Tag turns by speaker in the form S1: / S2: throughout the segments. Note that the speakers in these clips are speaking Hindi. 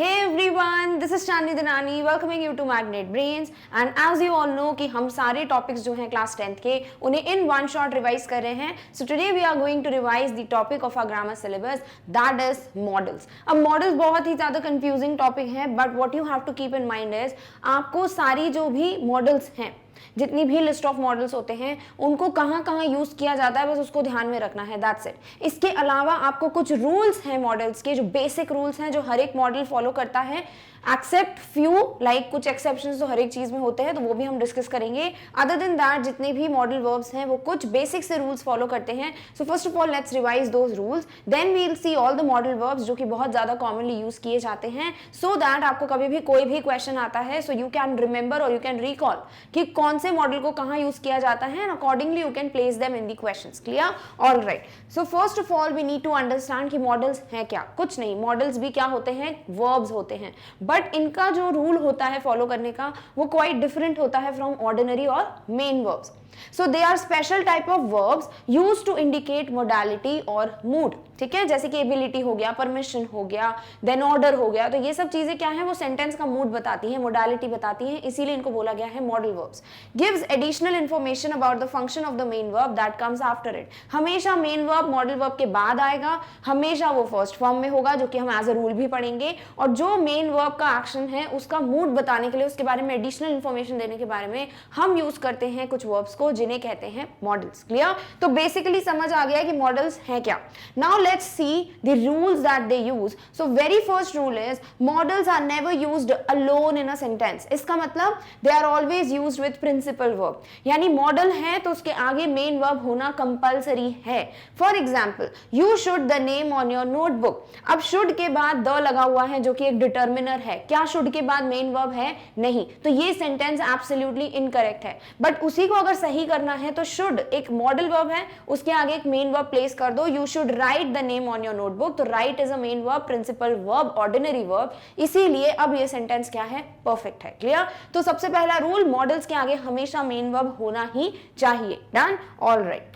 S1: Hey everyone, this is Chandni Dinani welcoming you to Magnet Brains and as you all know कि हम सारे topics जो हैं class 10th के उन्हें in one shot revise कर रहे हैं. So today we are going to revise the topic of our grammar syllabus that is models. अब models बहुत ही ज़्यादा confusing topic है but what you have to keep in mind is आपको सारी जो भी models हैं जितनी भी लिस्ट ऑफ मॉडल्स होते हैं उनको कहाँ कहाँ यूज किया जाता है बस उसको ध्यान में रखना है. That's it. इसके अलावा आपको कुछ रूल्स हैं मॉडल्स के जो बेसिक रूल्स हैं जो हर एक मॉडल फॉलो करता है एक्सेप्ट फ्यू लाइक कुछ एक्सेप्शंस तो हर एक चीज में होते हैं तो वो भी हम डिस्कस करेंगे. अदर देन दैट जितने भी मॉडल वर्ब्स हैं वो कुछ बेसिक से रूल्स फॉलो करते हैं. So first of all let's revise those rules then we will see all the modal verbs जो कि बहुत ज्यादा कॉमनली यूज किए जाते हैं सो दैट आपको कभी भी कोई भी क्वेश्चन आता है सो यू कैन रिमेंबर और यू कैन रिकॉल कि कौन से मॉडल को कहाँ यूज किया जाता है and accordingly you can place them in the questions. Clear? Alright. So first of all we need to understand कि मॉडल्स हैं क्या. कुछ नहीं, मॉडल्स भी क्या होते हैं, वर्ब्स होते हैं बट इनका जो रूल होता है फॉलो करने का वो क्वाइट डिफरेंट होता है फ्रॉम ऑर्डिनरी और main verbs. So they are special type of verbs used to indicate modality और mood. ठीक है, जैसे कि ability हो गया, permission हो गया, then order हो गया. तो ये सब चीजें क्या है वो सेंटेंस का मूड बताती है, modality बताती है, इसीलिए इनको बोला गया है modal verbs. Gives additional information about the function of the main verb that comes after it. हमेशा main verb modal verb के बाद आएगा, हमेशा वो first form में होगा जो कि हम as a rule भी पढ़ेंगे और जो main verb का action है उसका मूड बताने के लिए उसके बारे में additional information देने के बारे में हम यूज करते हैं कुछ verbs को जिन्हें कहते हैं मॉडल्स. क्लियर? तो बेसिकली समझ आ गया कि मॉडल्स हैं क्या. Now let's see the rules that they use. So very first rule is modals are never used alone in a sentence. इसका मतलब they are always used with principal verb. यानी मॉडल है तो उसके आगे मेन वर्ब होना कंपलसरी है. For example you should the name on your notebook. अब शुड के बाद द लगा हुआ है जो कि एक डिटर्मिनर है. क्या शुड के बाद मेन वर्ब है? नहीं. तो ये सेंटेंस एब्सोल्युटली इनकरेक्ट है. बट उसी को अगर सही करना है तो शुड एक मॉडल वर्ब है उसके आगे एक मेन वर्ब प्लेस कर दो. You should write the name on your notebook. तो write is a main verb, principal verb, ordinary verb. इसीलिए अब ये सेंटेंस क्या है? परफेक्ट है. क्लियर? तो सबसे पहला रूल मॉडल्स के आगे हमेशा मेन वर्ब होना ही चाहिए. Done? Alright.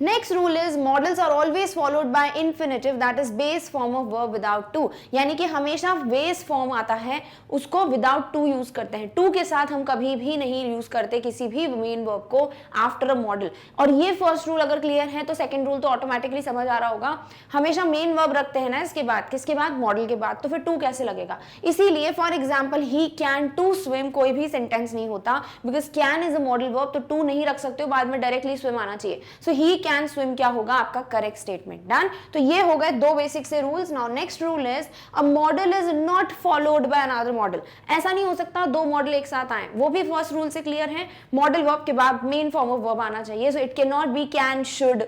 S1: Next rule is modals are always followed by infinitive that is base form of verb without to. यानी कि हमेशा base form आता है उसको without to यूज करते हैं. to के साथ हम कभी भी नहीं यूज करते किसी भी main verb को after a model. और ये first rule अगर clear है तो second rule तो automatically समझ आ रहा होगा. हमेशा main verb रखते हैं ना इसके बाद, किसके बाद? model के बाद. तो फिर to कैसे लगेगा? इसीलिए for example he can to swim कोई भी sentence नहीं होता because can is a model verb. तो to नहीं रख सकते हो, बाद में directly swim आना चाहिए. So he कैन स्विम क्या होगा? आपका करेक्ट स्टेटमेंट. डन? तो ये हो गए दो बेसिक से rules. Now next rule is a model is not followed by another model. ऐसा नहीं हो सकता दो मॉडल एक साथ आए. वो भी फर्स्ट रूल से क्लियर है. मॉडल वर्ब के बाद मेन फॉर्म ऑफ वर्ब आना चाहिए. So it can not be can, should,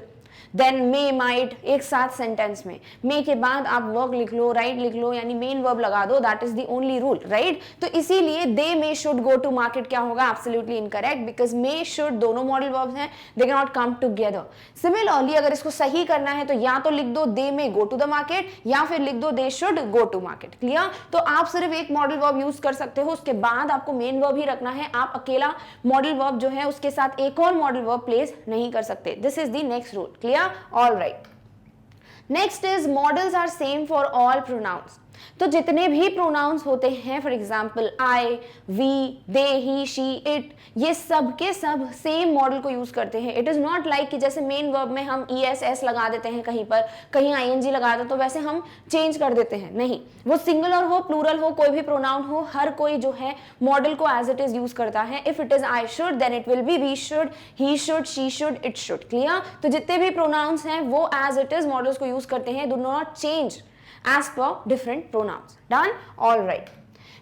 S1: then may, might एक साथ सेंटेंस में. मे के बाद आप वर्ब लिख लो, राइट लिख लो, यानी मेन वर्ब लगा दो. That is the only rule. Right? तो इसीलिए दे मे शुड गो टू मार्केट क्या होगा? Absolutely incorrect because may should दोनों मॉडल वर्ब्स हैं, they can not come together. Similarly अगर इसको सही करना है तो या तो लिख दो they may go to the market या फिर लिख दो they should go to market. Clear? तो आप सिर्फ एक मॉडल वर्ब यूज कर सकते हो, उसके बाद आपको मेन वर्ब ही रखना है. आप अकेला मॉडल वर्ब जो है उसके साथ एक और मॉडल वर्ब प्लेस नहीं कर सकते. This is the next rule. Clear? All right. Next is modals are same for all pronouns. तो जितने भी प्रोनाउंस होते हैं for example I, we, they, he, she, it, ये सब के सब सेम मॉडल को यूज करते हैं. इट इज नॉट लाइक कि जैसे मेन वर्ब में हम ई एस एस लगा देते हैं कहीं पर, कहीं आई एन जी लगा देते तो वैसे हम चेंज कर देते हैं. नहीं, वो सिंगुलर हो, प्लूरल हो, कोई भी प्रोनाउन हो, हर कोई जो है मॉडल को एज इट इज यूज करता है. If it is I should then it will be we should, he should, she should, it should. Clear? तो जितने भी प्रोनाउंस हैं वो एज इट इज मॉडल्स को यूज करते हैं. Do not change as per different pronouns. Done? All right.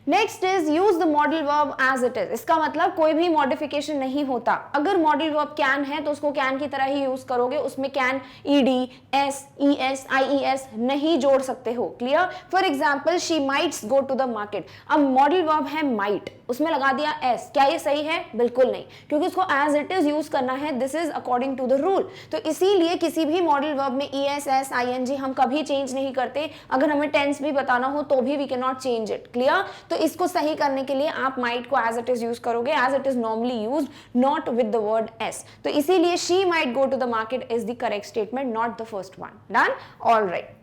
S1: Next is use the modal verb as it is. इसका मतलब कोई भी मॉडिफिकेशन नहीं होता. अगर मॉडल वर्ब कैन है तो उसको कैन की तरह ही यूज करोगे. उसमें can, ED, S, E S, I E S नहीं जोड़ सकते हो. Clear? For example she mights go to the market. अब मॉडल वर्ब है माइट, उसमें लगा दिया एस. क्या ये सही है? बिल्कुल नहीं, क्योंकि उसको एज इट इज यूज करना है. This is according to the rule. तो इसीलिए किसी भी मॉडल वर्ब में E S, S, I N G हम कभी चेंज नहीं करते. अगर हमें टेंस भी बताना हो तो भी we can not change it. Clear? तो इसको सही करने के लिए आप माइट को एज इट इज यूज करोगे, as it is normally used, not with the word S. तो इसीलिए she might go to the market is the correct statement, not the first one. Done? All right.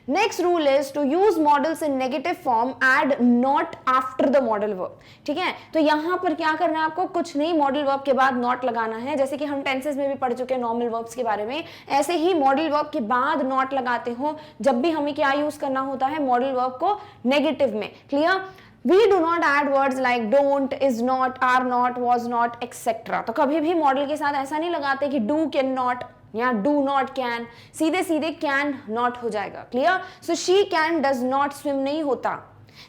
S1: Next rule is to use modals in negative form, add not after the modal verb. ठीक है, तो यहां पर क्या करना है आपको, कुछ नहीं, मॉडल वर्ब के बाद नॉट लगाना है। जैसे कि हम टेंसेस में भी पढ़ चुके हैं नॉर्मल वर्ब्स के बारे में, ऐसे ही मॉडल वर्ब के बाद नॉट लगाते हो जब भी हमें क्या यूज करना होता है, मॉडल वर्ब को नेगेटिव में। Clear? We do not add words like don't, is not, are not, was not, etc. तो कभी भी मॉडल के साथ ऐसा नहीं लगाते कि do, can not या do not can, सीधे सीधे can not हो जाएगा। Clear? So she can does not swim नहीं होता,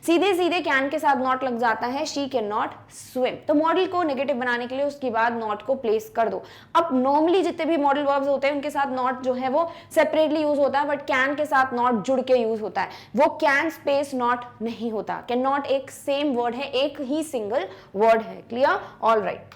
S1: सीधे सीधे कैन के साथ नॉट लग जाता है, शी कैन नॉट स्विम। तो मॉडल को नेगेटिव बनाने के लिए उसके बाद नॉट को प्लेस कर दो। अब नॉर्मली जितने भी मॉडल वर्ब्स होते हैं उनके साथ नॉट जो है वो सेपरेटली यूज होता है, बट कैन के साथ नॉट जुड़ के यूज होता है। वो कैन स्पेस नॉट नहीं होता। कैन नॉट एक सेम वर्ड है, एक ही सिंगल वर्ड है। क्लियर? All right.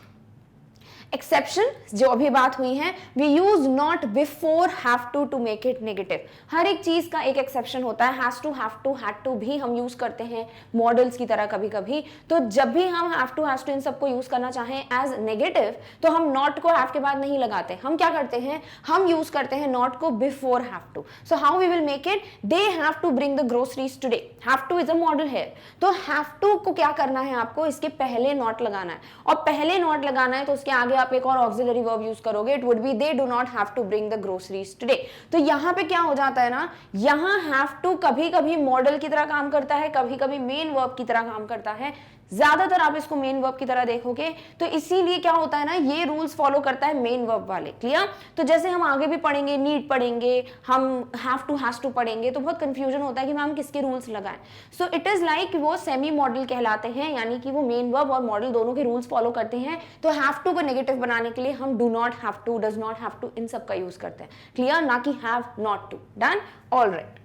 S1: एक्सेप्शन जो अभी बात हुई है, we use not before have to make it negative. हर एक चीज का एक एक्सेप्शन होता है। Has to, have to, had to भी हम यूज करते हैं मॉडल्स की तरह कभी कभी। तो जब भी हम हैव टू इन सबको यूज करना चाहें एज नेगेटिव, तो हम नॉट को हैव के बाद नहीं लगाते। हम क्या करते हैं, हम यूज करते हैं नॉट को before have to. So how we will make it, they have to bring the groceries today. Have to is a modal है, तो हैव टू को क्या करना है आपको, इसके पहले नॉट लगाना है। और पहले नॉट लगाना है तो उसके आगे आप एक और ऑक्सिलरी वर्ब यूज करोगे, it would be they do not have to bring the groceries today. तो यहां पे क्या हो जाता है ना, यहां हैव टू कभी कभी मॉडल की तरह काम करता है, कभी कभी मेन वर्ब की तरह काम करता है। ज्यादातर आप इसको मेन वर्ब की तरह देखोगे, तो इसीलिए क्या होता है ना, ये रूल्स फॉलो करता है मेन वर्ब वाले। क्लियर? तो जैसे हम आगे भी पढ़ेंगे, नीड पढ़ेंगे, हम हैव टू, हैज टू पढ़ेंगे, तो बहुत कंफ्यूजन होता है कि मैम किसके रूल्स लगाएं। सो इट इज लाइक वो सेमी मॉडल कहलाते हैं, यानी कि वो मेन वर्ब और मॉडल दोनों के रूल्स फॉलो करते हैं। तो हैव टू को नेगेटिव बनाने के लिए हम do not have to, does not have to, इन सब का यूज करते हैं। क्लियर? ना कि have not to. Done? All right.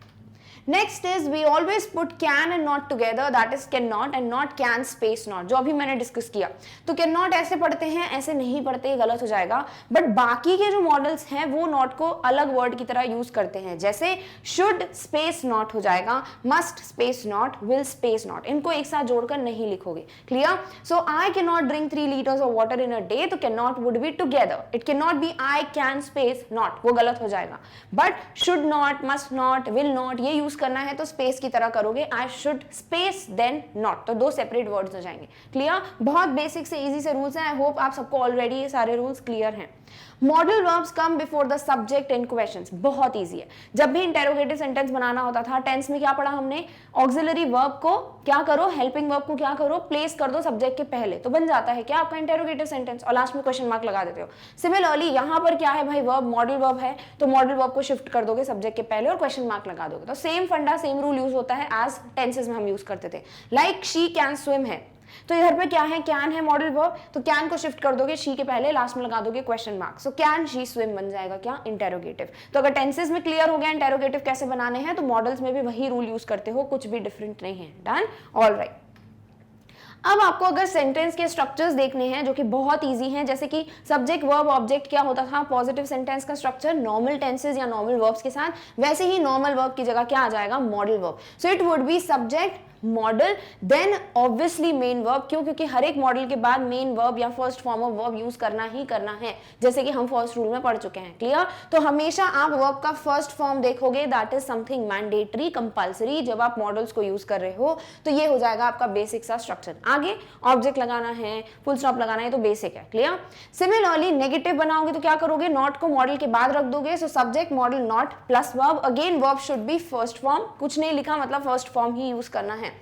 S1: Next is we always put can and not together, that is can not and not can space not, जो अभी मैंने डिस्कस किया। तो कैन नॉट ऐसे पढ़ते हैं, ऐसे नहीं पढ़ते, गलत हो जाएगा। बट बाकी के जो मॉडल्स हैं वो नॉट को अलग वर्ड की तरह यूज करते हैं। जैसे शुड स्पेस नॉट हो जाएगा, must space not, will space not, इनको एक साथ जोड़कर नहीं लिखोगे। Clear? So I can not drink 3 liters of water in a day, तो can not would be together. It can not be I can space not, वो गलत हो जाएगा। But should not, must not, will not, ये यूज करना है तो स्पेस की तरह करोगे, I should space then not, तो दो सेपरेट वर्ड्स हो जाएंगे। क्लियर? बहुत बेसिक से इजी से रूल्स हैं। आई होप आप सबको ऑलरेडी ये सारे रूल्स क्लियर हैं। Modal verbs come before the subject in questions, बहुत इजी है। जब भी इंटेरोगेटिव सेंटेंस बनाना होता था, टेंस में क्या पढ़ा हमने, ऑक्सिलरी वर्ब को क्या करो, हेल्पिंग वर्ब को क्या करो, प्लेस कर दो सब्जेक्ट के पहले, तो बन जाता है क्या आपका इंटेरोगेटिव सेंटेंस, और लास्ट में क्वेश्चन मार्क लगा देते हो। सिमिलरली यहाँ पर क्या है भाई, वर्ब मॉडल वर्ब है, तो मॉडल वर्ब को शिफ्ट कर दोगे सब्जेक्ट के पहले और क्वेश्चन मार्क लगा दोगे। तो सेम फंडा, सेम रूल यूज होता है एज टेंसेस में हम यूज करते थे। लाइक शी कैन स्विम है, तो इधर पे क्या है, कैन है मॉडल वर्ब, तो कैन को शिफ्ट कर दोगे शी के पहले, लास्ट में लगा दोगे question mark. So can she swim बन जाएगा क्या, इंटेरोगेटिव। तो अगर टेंसेस में क्लियर हो गया इंटेरोगेटिव कैसे बनाने हैं, तो मॉडल्स में भी वही रूल यूज करते हो, कुछ भी डिफरेंट नहीं है। डन? All right. अब आपको अगर सेंटेंस के स्ट्रक्चर्स देखने हैं जो कि बहुत इजी हैं, जैसे कि सब्जेक्ट वर्ब ऑब्जेक्ट क्या होता था, पॉजिटिव सेंटेंस का स्ट्रक्चर नॉर्मल टेंसेस या नॉर्मल वर्ब्स के साथ, वैसे ही नॉर्मल वर्ब की जगह क्या आ जाएगा, modal verb. So it would be subject, modal, then obviously main verb. क्यों? क्योंकि हर एक मॉडल के बाद मेन वर्ब या first form of verb use करना ही करना है, जैसे कि हम फर्स्ट रूल में पढ़ चुके हैं। क्लियर? तो हमेशा आप वर्ब का फर्स्ट फॉर्म देखोगे, that is something mandatory, compulsory. जब आप मॉडल्स को यूज कर रहे हो तो ये हो जाएगा आपका बेसिक सा स्ट्रक्चर। आगे ऑब्जेक्ट लगाना है, फुल स्टॉप लगाना है, तो बेसिक है। क्लियर? सिमिलरली नेगेटिव बनाओगे तो क्या करोगे, नॉट को मॉडल के बाद रख दोगे, so subject model not plus verb, again verb should be first form, कुछ नहीं लिखा मतलब फर्स्ट फॉर्म ही यूज करना है।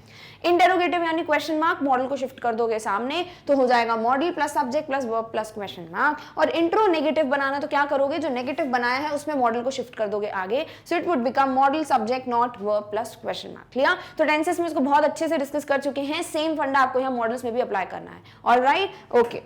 S1: इंटेरोगेटिव यानी क्वेश्चन मार्क, मॉडल को शिफ्ट कर दोगे सामने, तो हो जाएगा model plus subject plus verb plus question mark. और इंट्रो नेगेटिव बनाना तो क्या करोगे, जो नेगेटिव बनाया है उसमें मॉडल को शिफ्ट कर दोगे आगे, सो it would become model subject not verb plus question mark. Clear? तो टेंसेस में इसको बहुत अच्छे से डिस्कस कर चुके हैं, सेम फंडा आपको यहाँ मॉडल्स में भी अप्लाई करना है। Alright, okay.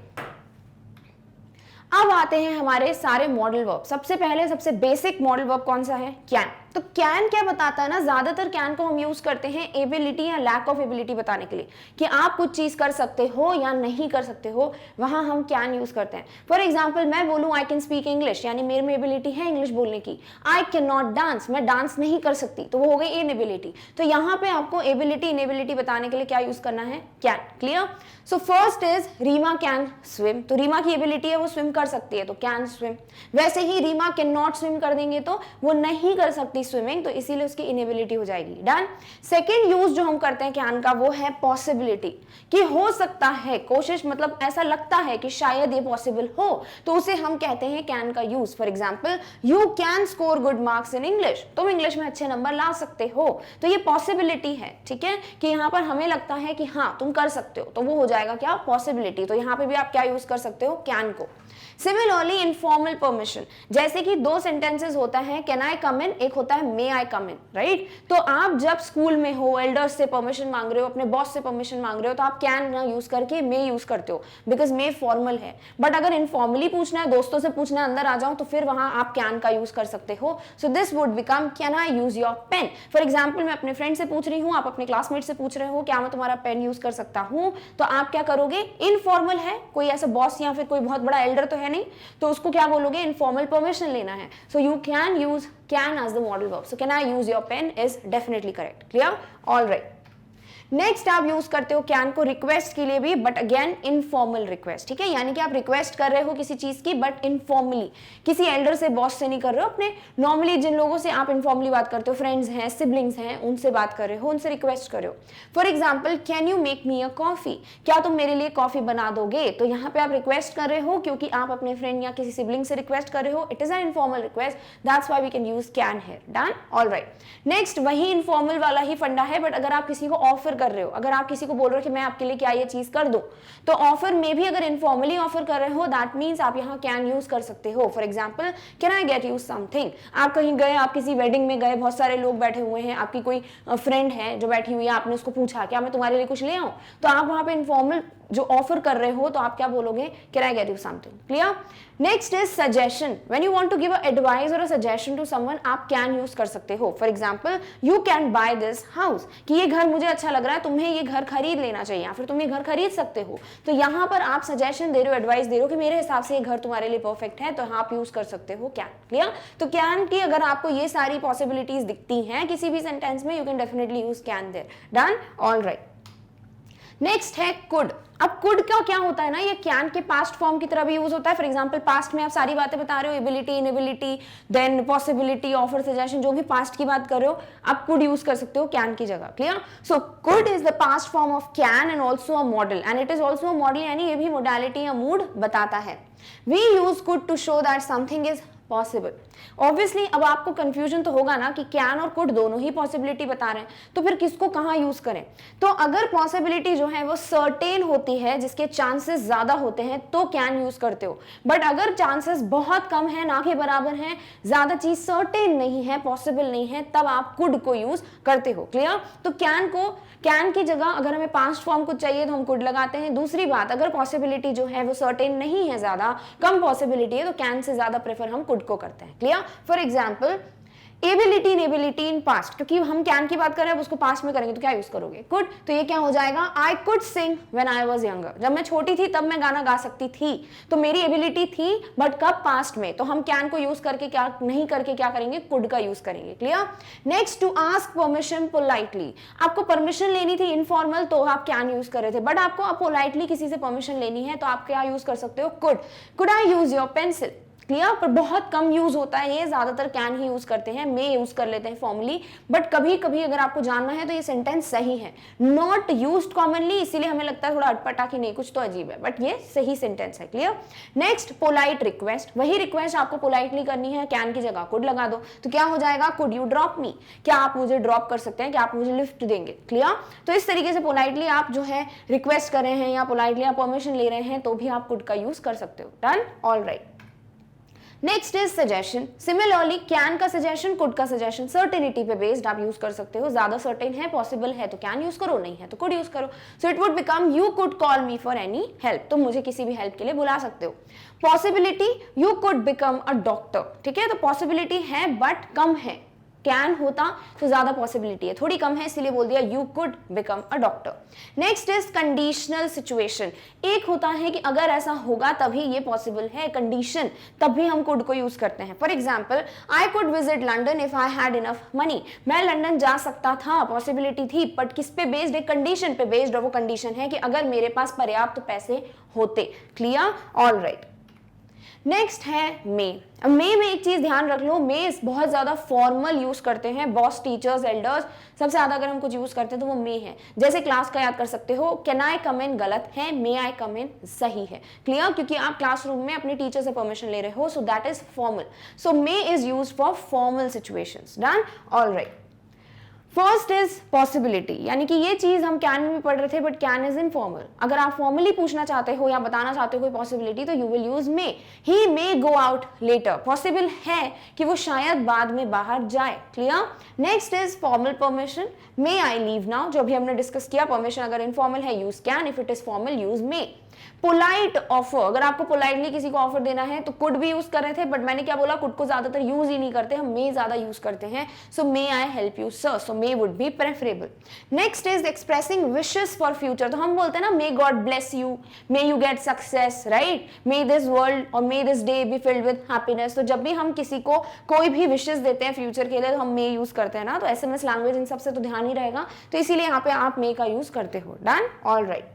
S1: अब आते हैं हमारे सारे मॉडल वर्ब। सबसे पहले सबसे बेसिक मॉडल वर्ब कौन सा है, कैन। तो कैन क्या बताता है ना, ज्यादातर कैन को हम यूज करते हैं एबिलिटी या लैक ऑफ एबिलिटी बताने के लिए, कि आप कुछ चीज कर सकते हो या नहीं कर सकते हो, वहां हम कैन यूज करते हैं। फॉर एग्जाम्पल मैं बोलूं आई कैन स्पीक इंग्लिश, यानी मेरे में एबिलिटी है इंग्लिश बोलने की। आई कैन नॉट डांस, मैं डांस नहीं कर सकती, तो वो हो गई इनएबिलिटी। तो यहाँ पे आपको एबिलिटी इनएबिलिटी बताने के लिए क्या यूज करना है, can. Clear? So first is Reema can swim, तो रीमा की एबिलिटी है वो स्विम कर सकती है, तो कैन स्विम। वैसे ही रीमा कैन नॉट स्विम कर देंगे तो वो नहीं कर सकती सकती स्विमिंग, तो इसीलिए उसकी इनेबिलिटी हो जाएगी। डन। सेकेंड यूज जो हम करते हैं कैन का वो है पॉसिबिलिटी, कि हो सकता है, कोशिश मतलब ऐसा लगता है कि शायद ये पॉसिबल हो, तो उसे हम कहते हैं कैन का use. For example you can score good marks in English, तुम इंग्लिश में अच्छे नंबर ला सकते हो, तो ये पॉसिबिलिटी है, ठीक है, कि यहाँ पर हमें लगता है कि हाँ तुम कर सकते हो, तो वो हो जाएगा क्या, पॉसिबिलिटी। तो यहाँ पे भी आप क्या यूज कर सकते हो, कैन को। सिमिलरली इनफॉर्मल परमिशन, जैसे कि दो सेंटेंसेस होता है कैन आई कम इन, एक होता है मे आई कम इन, राइट। तो आप जब स्कूल में हो, एल्डर्स से परमिशन मांग रहे हो, अपने बॉस से परमिशन मांग रहे हो, तो आप कैन ना यूज करके मे यूज करते हो, बिकॉज मे फॉर्मल है। बट अगर इनफॉर्मली पूछना है, दोस्तों से पूछना है, अंदर आ जाओ, तो फिर वहां आप कैन का यूज कर सकते हो। So this would become can I use your pen. For example मैं अपने फ्रेंड से पूछ रही हूँ, आप अपने क्लासमेट से पूछ रहे हो क्या मैं तुम्हारा पेन यूज कर सकता हूँ, तो आप क्या करोगे, इनफॉर्मल है, कोई ऐसा बॉस या फिर कोई बहुत बड़ा एल्डर तो है नहीं, तो उसको क्या बोलोगे, इनफॉर्मल परमिशन लेना है। So you can use can as the modal verb. So can I use your pen is definitely correct. Clear? Alright. Next आप यूज करते हो कैन को रिक्वेस्ट के लिए भी, बट अगेन इनफॉर्मल रिक्वेस्ट, ठीक है, यानी कि आप रिक्वेस्ट कर रहे हो किसी चीज की बट इनफॉर्मली, किसी एल्डर से, बॉस से नहीं कर रहे हो, अपने नॉर्मली जिन लोगों से आप इनफॉर्मली बात करते हो, फ्रेंड्स हैं, सिबलिंग्स हैं, उनसे बात कर रहे हो, उनसे रिक्वेस्ट कर रहे हो। For example can you make me a coffee, क्या तुम मेरे लिए कॉफी बना दोगे, तो यहाँ पे आप रिक्वेस्ट कर रहे हो क्योंकि आप अपने फ्रेंड या किसी सिबलिंग से रिक्वेस्ट कर रहे हो, it is an informal request, that's why we can use can here. Done? Alright. Next वही इनफॉर्मल वाला ही फंडा है, बट अगर आप किसी को ऑफर कर रहे हो, अगर आप किसी को बोल रहे हो कि मैं आपके लिए क्या ये चीज कर दूं, तो ऑफर में भी अगर इनफॉर्मली ऑफर कर रहे हो, दैट मींस आप यहाँ कैन यूज कर सकते हो। For example can I get you something, आप कहीं गए, आप किसी वेडिंग में गए, बहुत सारे लोग बैठे हुए हैं, आपकी कोई फ्रेंड है जो बैठी हुई है, आपने उसको पूछा क्या मैं तुम्हारे लिए कुछ ले आऊं, तो आप वहां पे इनफॉर्मल जो ऑफर कर रहे हो, तो आप क्या बोलोगे, can I get you something. Clear? Next is suggestion, when you want to give a advice और अ सजेशन टू समवन, आप कैन यूज कर सकते हो। For example you can buy this house, कि ये घर मुझे अच्छा लग रहा है, तुम्हें ये घर खरीद लेना चाहिए, या फिर तुम ये घर खरीद सकते हो, तो यहाँ पर आप सजेशन दे रहे हो, एडवाइस दे रहे हो कि मेरे हिसाब से ये घर तुम्हारे लिए परफेक्ट है, तो आप यूज कर सकते हो कैन। क्लियर? तो कैन की अगर आपको ये सारी पॉसिबिलिटीज दिखती हैं किसी भी सेंटेंस में, you can definitely use can there. Done? Alright. Next है कुड। अब कुड का क्या होता है ना, ये कैन के पास्ट फॉर्म की तरह भी यूज होता है। फॉर एग्जांपल पास्ट में आप सारी बातें बता रहे हो, ability, inability, then possibility, offer, suggestion, जो भी पास्ट की बात कर रहे हो, आप कुड यूज कर सकते हो कैन की जगह। Clear? So could is the past form of can and also a modal, and it is also a modal, यानी ये भी मोडालिटी या मूड बताता है। We use could to show that something is possible. Obviously अब आपको कंफ्यूजन तो होगा ना कि कैन और कुड दोनों ही पॉसिबिलिटी बता रहे हैं, तो फिर किसको कहाँ यूज करें। तो अगर पॉसिबिलिटी जो है वो सर्टेन होती है, जिसके चांसेस ज्यादा होते हैं, तो कैन यूज करते हो। बट अगर चांसेस बहुत कम है, ना के बराबर है, ज्यादा चीज सर्टेन नहीं है, पॉसिबल नहीं है, तब आप कुड को यूज करते हो। क्लियर? तो कैन की जगह अगर हमें पास्ट फॉर्म कुछ चाहिए तो हम कुड लगाते हैं। दूसरी बात, अगर पॉसिबिलिटी जो है वो सर्टेन नहीं है, ज्यादा कम पॉसिबिलिटी है, तो कैन से ज्यादा प्रेफर हम कुड को करते हैं। Clear? For example ability, inability in past, क्योंकि हम कैन की बात कर रहे हैं, उसको पास्ट में करेंगे तो क्या यूज करोगे, कुड। तो ये क्या हो जाएगा, I could sing when I was younger, जब मैं छोटी थी तब मैं गाना गा सकती थी, तो मेरी एबिलिटी थी, बट कब, पास्ट में, तो हम कैन को यूज करके क्या नहीं करके क्या करेंगे, कुड का यूज करेंगे। Clear? Next, to ask permission politely, आपको परमिशन लेनी थी इनफॉर्मल, तो आप कैन यूज कर रहे थे, बट आपको पोलाइटली किसी से परमिशन लेनी है, तो आप क्या यूज कर सकते हो, could. Could I use your pencil. Clear? पर बहुत कम यूज होता है ये, ज्यादातर कैन ही यूज करते हैं, मे यूज कर लेते हैं फॉर्मली, बट कभी कभी अगर आपको जानना है तो ये सेंटेंस सही है, नॉट यूज्ड कॉमनली, इसीलिए हमें लगता है थोड़ा अटपटा कि नहीं कुछ तो अजीब है, बट ये सही सेंटेंस है। क्लियर? नेक्स्ट, पोलाइट रिक्वेस्ट, वही रिक्वेस्ट आपको पोलाइटली करनी है, कैन की जगह कुड लगा दो, तो क्या हो जाएगा, कुड यू ड्रॉप मी, क्या आप मुझे ड्रॉप कर सकते हैं, क्या आप मुझे लिफ्ट देंगे। क्लियर? तो इस तरीके से पोलाइटली आप जो है रिक्वेस्ट कर रहे हैं या पोलाइटली आप परमिशन ले रहे हैं, तो भी आप कुड का यूज कर सकते हो। Done? Alright. Next is suggestion. Similarly can का सजेशन, कुड का सजेशन सर्टेनिटी पे बेस्ड आप यूज कर सकते हो, ज्यादा सर्टेन है, पॉसिबल है तो कैन यूज करो, नहीं है तो कुड यूज करो। सो it would become you could call me for any help, तुम मुझे किसी भी हेल्प के लिए बुला सकते हो। Possibility, you could become a doctor, ठीक है, तो पॉसिबिलिटी है बट कम है, कैन होता तो ज्यादा पॉसिबिलिटी है, थोड़ी कम है, इसलिए बोल दिया you could become a doctor. Next is conditional situation, एक होता है कि अगर ऐसा होगा तभी ये पॉसिबल है, कंडीशन, तब भी हम कुड को यूज करते हैं। For example I could visit London if I had enough money, मैं लंदन जा सकता था, पॉसिबिलिटी थी, बट किस पे बेस्ड है, कंडीशन पे बेस्ड, और वो कंडीशन है कि अगर मेरे पास पर्याप्त पैसे होते। क्लियर? ऑलराइट। नेक्स्ट है मे। अब मे में एक चीज ध्यान रख लो, मे बहुत ज्यादा फॉर्मल यूज करते हैं बॉस, टीचर्स, एल्डर्स, सबसे ज्यादा अगर हम कुछ यूज करते हैं तो वो मे है। जैसे क्लास का याद कर सकते हो, कैन आई कम इन गलत है, मे आई कम इन सही है। क्लियर? क्योंकि आप क्लासरूम में अपने टीचर से परमिशन ले रहे हो, सो that is formal. So may is used for formal situations. Done? Alright. First is possibility, यानी कि ये चीज हम कैन में भी पढ़ रहे थे, बट कैन इज इनफॉर्मल। अगर आप फॉर्मली पूछना चाहते हो या बताना चाहते हो कोई पॉसिबिलिटी, तो you will use may. He may go out later, possible है कि वो शायद बाद में बाहर जाए। Clear? Next is formal permission, may I leave now, जो भी हमने डिस्कस किया। परमिशन अगर इनफॉर्मल है use can, if it is formal use may. Polite offer, अगर आपको पोलाइटली किसी को ऑफर देना है तो कुड भी यूज कर रहे थे, बट मैंने क्या बोला, कुड को ज्यादातर यूज ही नहीं करते, हम मे ज्यादा यूज करते हैं। So may I help you sir, so may would be preferable. Next is expressing wishes for future, तो हम बोलते हैं ना, may God bless you, may you get success, right, may this world और may this day be filled with happiness. तो जब भी हम किसी को कोई भी विशेस देते हैं फ्यूचर के लिए, तो हम मे यूज करते हैं ना। तो एसएमएस लैंग्वेज इन सबसे तो ध्यान ही रहेगा, तो इसीलिए यहाँ पे आप मे का यूज करते हो। Done? Alright.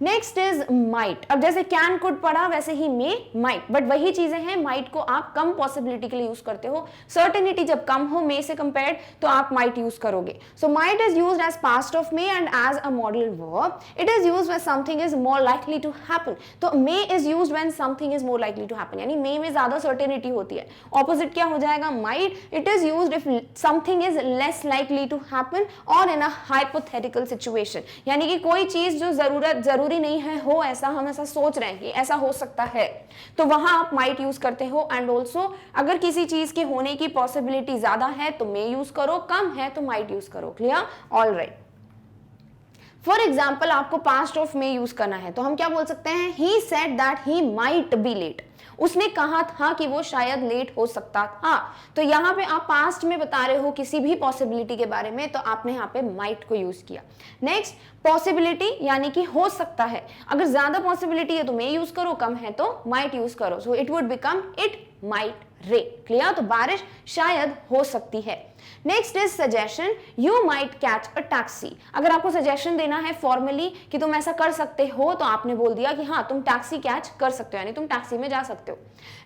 S1: Next is might. अब जैसे कैन कुड पढ़ा, वैसे ही मे माइट, बट वही चीजें हैं। माइट को आप कम पॉसिबिलिटी के लिए यूज करते हो, सर्टेनिटी जब कम हो मे से कंपेयर्ड, तो आप माइट यूज करोगे। So might is used as past of may and as a model verb. It is used when something is more likely to happen. तो may is used when something is more likely to happen, यानी मे में ज्यादा सर्टेनिटी होती है। ऑपोजिट क्या हो जाएगा? Might. It is used if something is less likely to happen और इन अ हाइपोथेटिकल सिचुएशन, यानी कि कोई चीज जो जरूरी नहीं है हो ऐसा, हम ऐसा सोच रहे हैं कि ऐसा हो सकता है, तो वहां आप माइट यूज करते हो। एंड ऑल्सो अगर किसी चीज के होने की पॉसिबिलिटी ज्यादा है तो मे यूज करो, कम है तो माइट यूज करो। क्लियर? ऑलराइट। फॉर एग्जाम्पल आपको पास्ट ऑफ मे यूज करना है, तो हम क्या बोल सकते हैं? He said that he might be late, उसने कहा था कि वो शायद लेट हो सकता था। तो यहाँ पे आप पास्ट में बता रहे हो किसी भी पॉसिबिलिटी के बारे में, तो आपने यहाँ पे माइट को यूज किया। नेक्स्ट, पॉसिबिलिटी यानी कि हो सकता है। अगर ज्यादा पॉसिबिलिटी है तो मे यूज करो, कम है तो माइट यूज करो। सो it would become it might rain. Clear? तो बारिश शायद हो सकती है। Next is suggestion, you might catch a taxi. अगर आपको सजेशन देना है फॉर्मली कि तुम ऐसा कर सकते हो, तो आपने बोल दिया कि हाँ तुम टैक्सी कैच कर सकते हो, यानी तुम टैक्सी में जा सकते हो।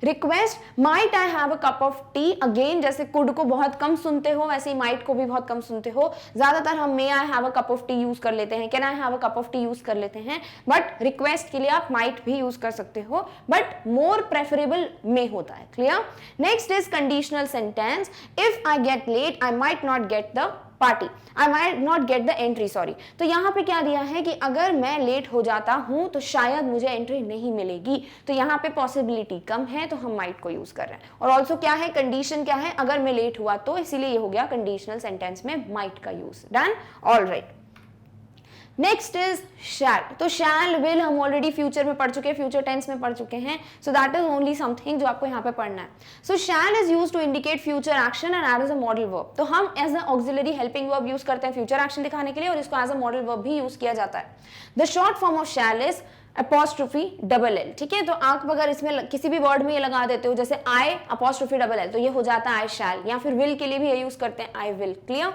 S1: Request, might I have a cup of T. Again जैसे कुड को बहुत कम सुनते हो, वैसे ही माइट को भी बहुत कम सुनते हो। ज्यादातर हम may I have a cup of tea use कर लेते हैं, can I have a cup of tea use कर लेते हैं, बट रिक्वेस्ट के लिए आप माइट भी यूज कर सकते हो, बट मोर प्रेफरेबल मे होता है। Clear? Next is conditional sentence, if I get late I might not get the party, I might not get the entry, sorry। तो यहाँ पे क्या दिया है कि अगर मैं लेट हो जाता हूँ तो शायद मुझे एंट्री नहीं मिलेगी, तो यहाँ पे पॉसिबिलिटी कम है, तो हम might को यूज कर रहे हैं। और ऑल्सो क्या है, कंडीशन क्या है, अगर मैं लेट हुआ तो, इसीलिए ये हो गया कंडीशनल सेंटेंस में might का use. Done? Alright. Next is शैल। तो शैल विल हम ऑलरेडी फ्यूचर में पढ़ चुके हैं, फ्यूचर टेंस में पढ़ चुके हैं, so that is only something जो आपको यहाँ पे पढ़ना है। So shall is used to indicate future action and as a model verb. तो हम as a auxiliary helping verb use करते हैं फ्यूचर एक्शन दिखाने के लिए, और इसको एज अ मॉडल वर्ब भी यूज किया जाता है। The short form of shall is apostrophe double L. ठीक है? तो आप अगर इसमें किसी भी वर्ड में ये लगा देते हो, जैसे आई अपॉस्ट्रोफी डबल एल, तो ये हो जाता है आई शैल, या फिर विल के लिए भी ये यूज करते हैं I will. Clear?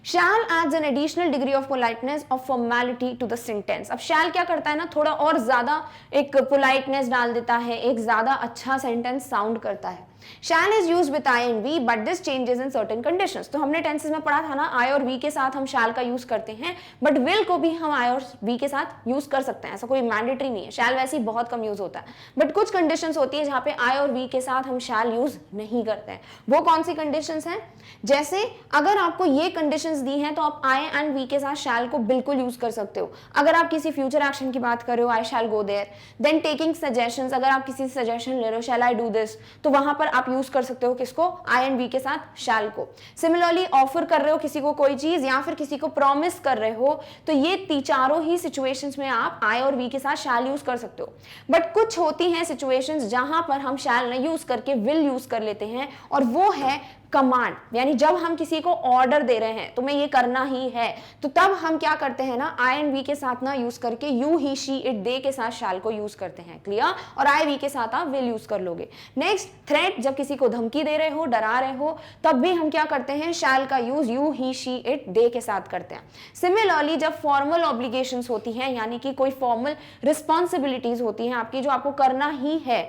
S1: Shall adds an additional degree of politeness or formality to the sentence। अब shall क्या करता है ना, थोड़ा और ज्यादा एक politeness डाल देता है, एक ज्यादा अच्छा सेंटेंस साउंड करता है। Shall is used with I and we, but this changes in certain conditions। तो हमने टेंसेस में पढ़ा था ना, I और we के साथ हम shall का यूज करते हैं, बट will को भी हम I और we के साथ यूज कर सकते हैं, ऐसा कोई मैंडेटरी नहीं है। shall वैसे ही बहुत कम यूज होता है, बट कुछ कंडीशंस होती है जहाँ पे I और we के साथ हम shall यूज नहीं करते हैं। वो कौन सी कंडीशंस हैं? जैसे अगर आपको ये कंडीशंस दी हैं तो आप I एंड we के साथ shall को बिल्कुल यूज कर सकते हो। अगर आप किसी फ्यूचर एक्शन की बात कर रहे हो, I shall go there। Then taking suggestions, अगर आप किसी सजेशन ले रहे हो, shall I do this, तो वहां पर आप यूज कर सकते हो किसको? I एंड we के साथ shall को। सिमिलरली ऑफर कर रहे हो किसी को कोई चीज, या फिर किसी को प्रॉमिस कर रहे हो, तो ये चारों ही सिचुएशंस में आप I और we के साथ shall यूज कर सकते हो। बट कुछ होती हैं सिचुएशंस जहां पर हम shall न यूज करके will यूज कर लेते हैं, और वो है कमांड, यानी जब हम किसी को ऑर्डर दे रहे हैं तुम्हें ये करना ही है, तो तब हम क्या करते हैं ना, आई एंड वी के साथ ना यूज करके you he she it they के साथ शाल को यूज करते हैं। क्लियर? और आई वी के साथ आप विल यूज कर लोगे। नेक्स्ट, थ्रेट, जब किसी को धमकी दे रहे हो, डरा रहे हो, तब भी हम क्या करते हैं, शाल का use you he she it they के साथ करते हैं। सिमिलरली जब फॉर्मल ऑब्लिगेशंस होती हैं, यानी कि कोई फॉर्मल रिस्पॉन्सिबिलिटीज होती हैं आपकी जो आपको करना ही है,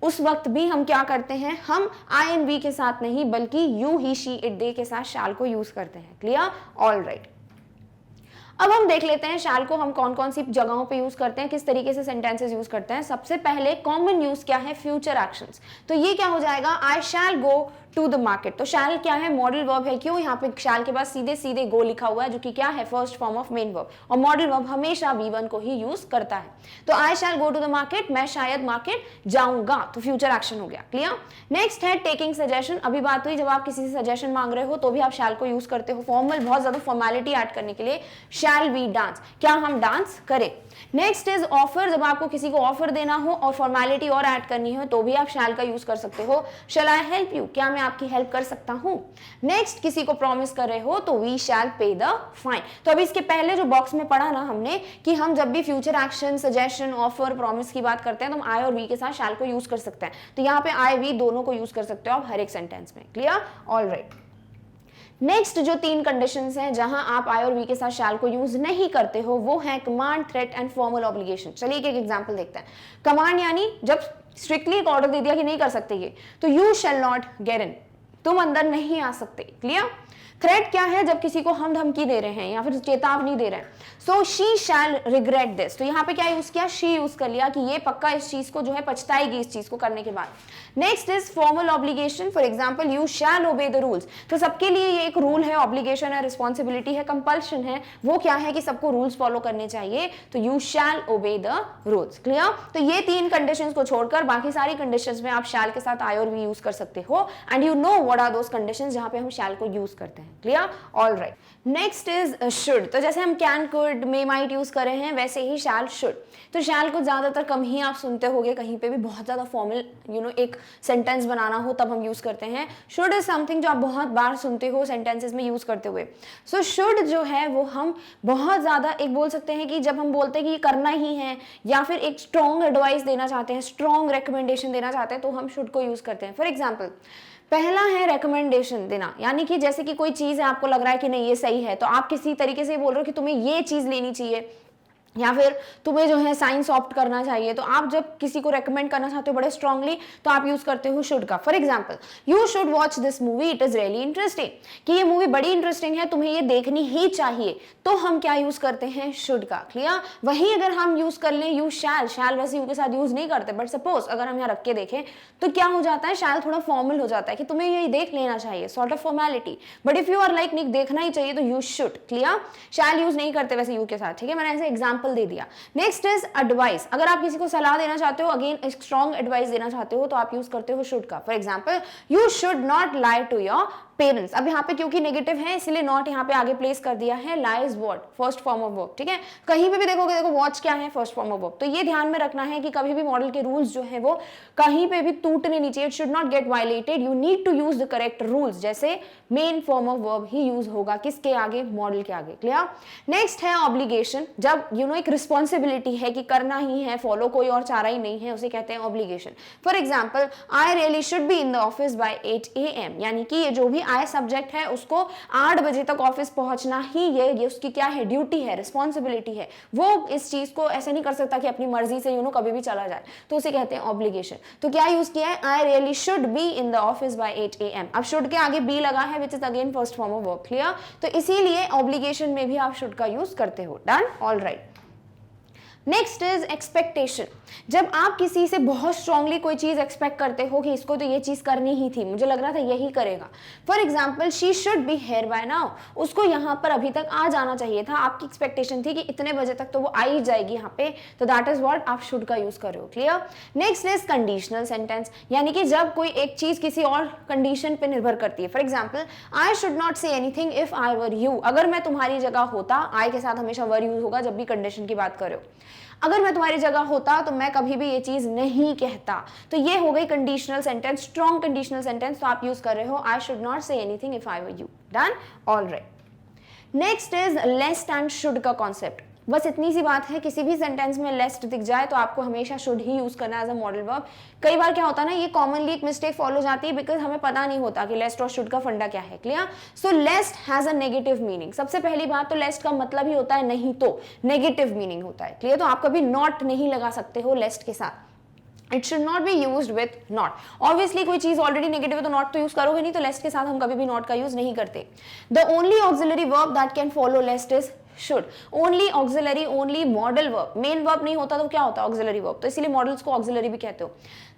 S1: उस वक्त भी हम क्या करते हैं, हम आई एंड वी के साथ नहीं बल्कि यू, ही, शी, इट, दे के साथ शैल को यूज करते हैं। क्लियर? All right. अब हम देख लेते हैं शैल को हम कौन कौन सी जगहों पे यूज करते हैं, किस तरीके से सेंटेंसेस यूज करते हैं। सबसे पहले कॉमन यूज क्या है, फ्यूचर एक्शंस। तो ये क्या हो जाएगा, आई शैल गो टू द मार्केट। तो शैल क्या है, मॉडल वर्ब है। क्यों? यहाँ पे शैल के बाद सीधे सीधे गो लिखा हुआ है जो कि क्या है, first form of main verb, और मॉडल वर्ब हमेशा V1 को ही यूज करता है। तो आई शैल गो टू द मार्केट, मैं शायद मार्केट जाऊंगा, तो फ्यूचर एक्शन हो गया। क्लियर? नेक्स्ट है टेकिंग सजेशन। अभी बात हुई जब आप किसी से सजेशन मांग रहे हो तो भी आप शैल को यूज करते हो, फॉर्मल, बहुत ज्यादा फॉर्मेलिटी ऐड करने के लिए। शैल वी डांस, क्या हम डांस करें। नेक्स्ट इज ऑफर, जब आपको किसी को ऑफर देना हो और फॉर्मेलिटी और ऐड करनी हो तो भी आप शैल का यूज कर सकते हो। शैल आई हेल्प यू, क्या मैं आपकी हेल्प कर सकता हूं। नेक्स्ट, किसी को प्रॉमिस कर रहे हो तो वी शैल पे द फाइन। तो अभी इसके पहले जो बॉक्स में पढ़ा ना हमने कि हम जब भी future action, suggestion, offer, promise की बात करते हैं तो हम आई और वी के साथ शैल को यूज कर सकते हैं। तो यहाँ पे आई वी दोनों को यूज कर सकते हो आप हर एक सेंटेंस में। क्लियर? All right. नेक्स्ट जो 3 कंडीशंस हैं जहां आप आई और वी के साथ शैल को यूज नहीं करते हो वो है command, threat and formal obligation. चलिए एक एग्जांपल देखते हैं। कमांड यानी जब स्ट्रिक्टली एक ऑर्डर दे दिया कि नहीं कर सकते ये, तो you shall not get in, तुम अंदर नहीं आ सकते। क्लियर? थ्रेट क्या है, जब किसी को हम धमकी दे रहे हैं या फिर चेतावनी दे रहे हैं। So she shall regret this, तो यहाँ पे क्या यूज किया, शी यूज कर लिया कि ये पक्का इस चीज को जो है पछताएगी इस चीज को करने के बाद। Next is formal obligation. For example you shall obey the rules, तो सबके लिए ये एक रूल है, ऑब्लिगेशन है, रिस्पॉन्सिबिलिटी है, कंपल्शन है। वो क्या है कि सबको रूल्स फॉलो करने चाहिए, तो you shall obey the rules. Clear? तो ये 3 कंडीशंस को छोड़कर बाकी सारी कंडीशंस में आप शैल के साथ आई और वी यूज कर सकते हो, and you know what are those conditions जहां पे हम शैल को यूज करते हैं। Clear? All right. Next is should. तो जैसे हम can, could, may, might use कर रहे हैं वैसे ही शैल, शुड। तो शैल को ज्यादातर कम ही आप सुनते होगे, कहीं पे भी बहुत ज्यादा फॉर्मल एक सेंटेंस बनाना हो तब हम यूज करते हैं। शुड इज समथिंग जो आप बहुत बार सुनते हो सेंटेंसेस में यूज करते हुए। सो शुड जो है वो हम बहुत ज्यादा एक बोल सकते हैं कि जब हम बोलते हैं कि ये करना ही है या फिर एक स्ट्रॉन्ग एडवाइस देना चाहते हैं, स्ट्रॉन्ग रिकमेंडेशन देना चाहते हैं, तो हम शुड को यूज करते हैं। फॉर एग्जाम्पल, पहला है रेकमेंडेशन देना, यानी कि जैसे कि कोई चीज है, आपको लग रहा है कि नहीं ये सही है, तो आप किसी तरीके से बोल रहे हो कि तुम्हें ये चीज लेनी चाहिए या फिर तुम्हें जो है साइंस ऑप्ट करना चाहिए। तो आप जब किसी को रेकमेंड करना चाहते हो बड़े स्ट्रांगली तो आप यूज करते हो शुड का। For example, you should watch this movie, it is really interesting, कि ये मूवी बड़ी इंटरेस्टिंग है, तुम्हें ये देखनी ही चाहिए, तो हम क्या यूज करते हैं, शुड का। क्लियर? वहीं अगर हम यूज कर लें यू शैल, शैल वैसे यू के साथ यूज नहीं करते, बट सपोज अगर हम यहाँ रख के देखें तो क्या हो जाता है, शैल थोड़ा फॉर्मल हो जाता है कि तुम्हें ये देख लेना चाहिए, sort of formality. But if you are like नहीं देखना ही चाहिए तो you should. Clear? Shall use नहीं करते वैसे यू के साथ। ठीक है, मैंने ऐसे एग्जाम्पल दे दिया। Next is advice. अगर आप किसी को सलाह देना चाहते हो, अगेन एक स्ट्रॉन्ग एडवाइस देना चाहते हो, तो आप यूज करते हो शुड का। For example, you should not lie to your parents. अब यहाँ पे क्योंकि नेगेटिव है इसलिए नॉट यहाँ पे आगे प्लेस कर दिया है। लाई is what, first form of verb. ठीक है, कहीं पे भी देखोगे, देखो वॉच क्या है, फर्स्ट फॉर्म ऑफ वर्ब। तो ये ध्यान में रखना है कि कभी भी मॉडल के रूल्स जो है वो कहीं पे भी टूटने नहीं चाहिए। It should not get violated, you need to use the correct rules. जैसे मेन फॉर्म ऑफ वर्ब ही यूज होगा किसके आगे, मॉडल के आगे। क्लियर? नेक्स्ट है ऑब्लिगेशन। जब एक रिस्पॉन्सिबिलिटी है कि करना ही है, फॉलो, कोई और चारा ही नहीं है, उसे कहते हैं obligation. For example, I really should be in the office by 8 AM, यानी कि ये जो भी आई सब्जेक्ट है उसको 8 बजे तक ऑफिस पहुंचना ही ये उसकी क्या है, ड्यूटी है, रिस्पॉन्सिबिलिटी है। वो इस चीज को ऐसे नहीं कर सकता कि अपनी मर्जी से कभी भी चला जाए, तो उसे कहते हैं ऑब्लिगेशन। तो क्या यूज किया है, I really should be in the office by 8 AM। अब शुड के आगे बी लगा है which is again first form of verb. Clear? तो इसीलिए ऑब्लिगेशन में भी आप शुड का यूज करते हो। Done? All right. Next is expectation. जब आप किसी से बहुत स्ट्रांगली कोई चीज एक्सपेक्ट करते हो कि इसको तो ये चीज करनी ही थी, मुझे लग रहा था यही करेगा। For example, she should be here by now, उसको यहाँ पर अभी तक आ जाना चाहिए था, आपकी एक्सपेक्टेशन थी कि इतने बजे तक तो वो आ ही जाएगी यहाँ पे, तो दैट इज व्हाट आप शुड का यूज कर रहे हो। Clear? Next is conditional sentence, यानी कि जब कोई एक चीज किसी और कंडीशन पे निर्भर करती है। For example, I should not say anything if I were you, अगर मैं तुम्हारी जगह होता, आई के साथ हमेशा वर यूज होगा जब भी कंडीशन की बात करो। अगर मैं तुम्हारी जगह होता तो मैं कभी भी ये चीज नहीं कहता। तो ये हो गई conditional sentence, strong conditional sentence. तो आप यूज कर रहे हो I should not say anything if I were you. Done? All right. Next is lest and should का कॉन्सेप्ट। बस इतनी सी बात है, किसी भी सेंटेंस में लेस्ट दिख जाए तो आपको हमेशा शुड ही यूज करना है एज अ मॉडल वर्ब। कई बार क्या होता है ना, ये कॉमनली एक मिस्टेक फॉलो जाती है बिकॉज हमें पता नहीं होता कि लेस्ट और शुड का फंडा क्या है। Clear? So lest has a negative meaning. सबसे पहली बात तो लेस्ट का मतलब ही होता है नहीं तो, नेगेटिव मीनिंग होता है। क्लियर? तो आप कभी नॉट नहीं लगा सकते हो लेस्ट के साथ। It should not be used with not. Obviously कोई चीज ऑलरेडी नेगेटिव है तो नॉट तो यूज करोगे नहीं, तो लेस्ट के साथ हम कभी भी नॉट का यूज नहीं करते। The only auxiliary verb that can follow lest is should. Only auxiliary, only modal verb, main verb नहीं होता तो क्या होता है? Auxiliary verb. तो इसीलिए मॉडल्स को ऑक्सिलरी भी कहते हो।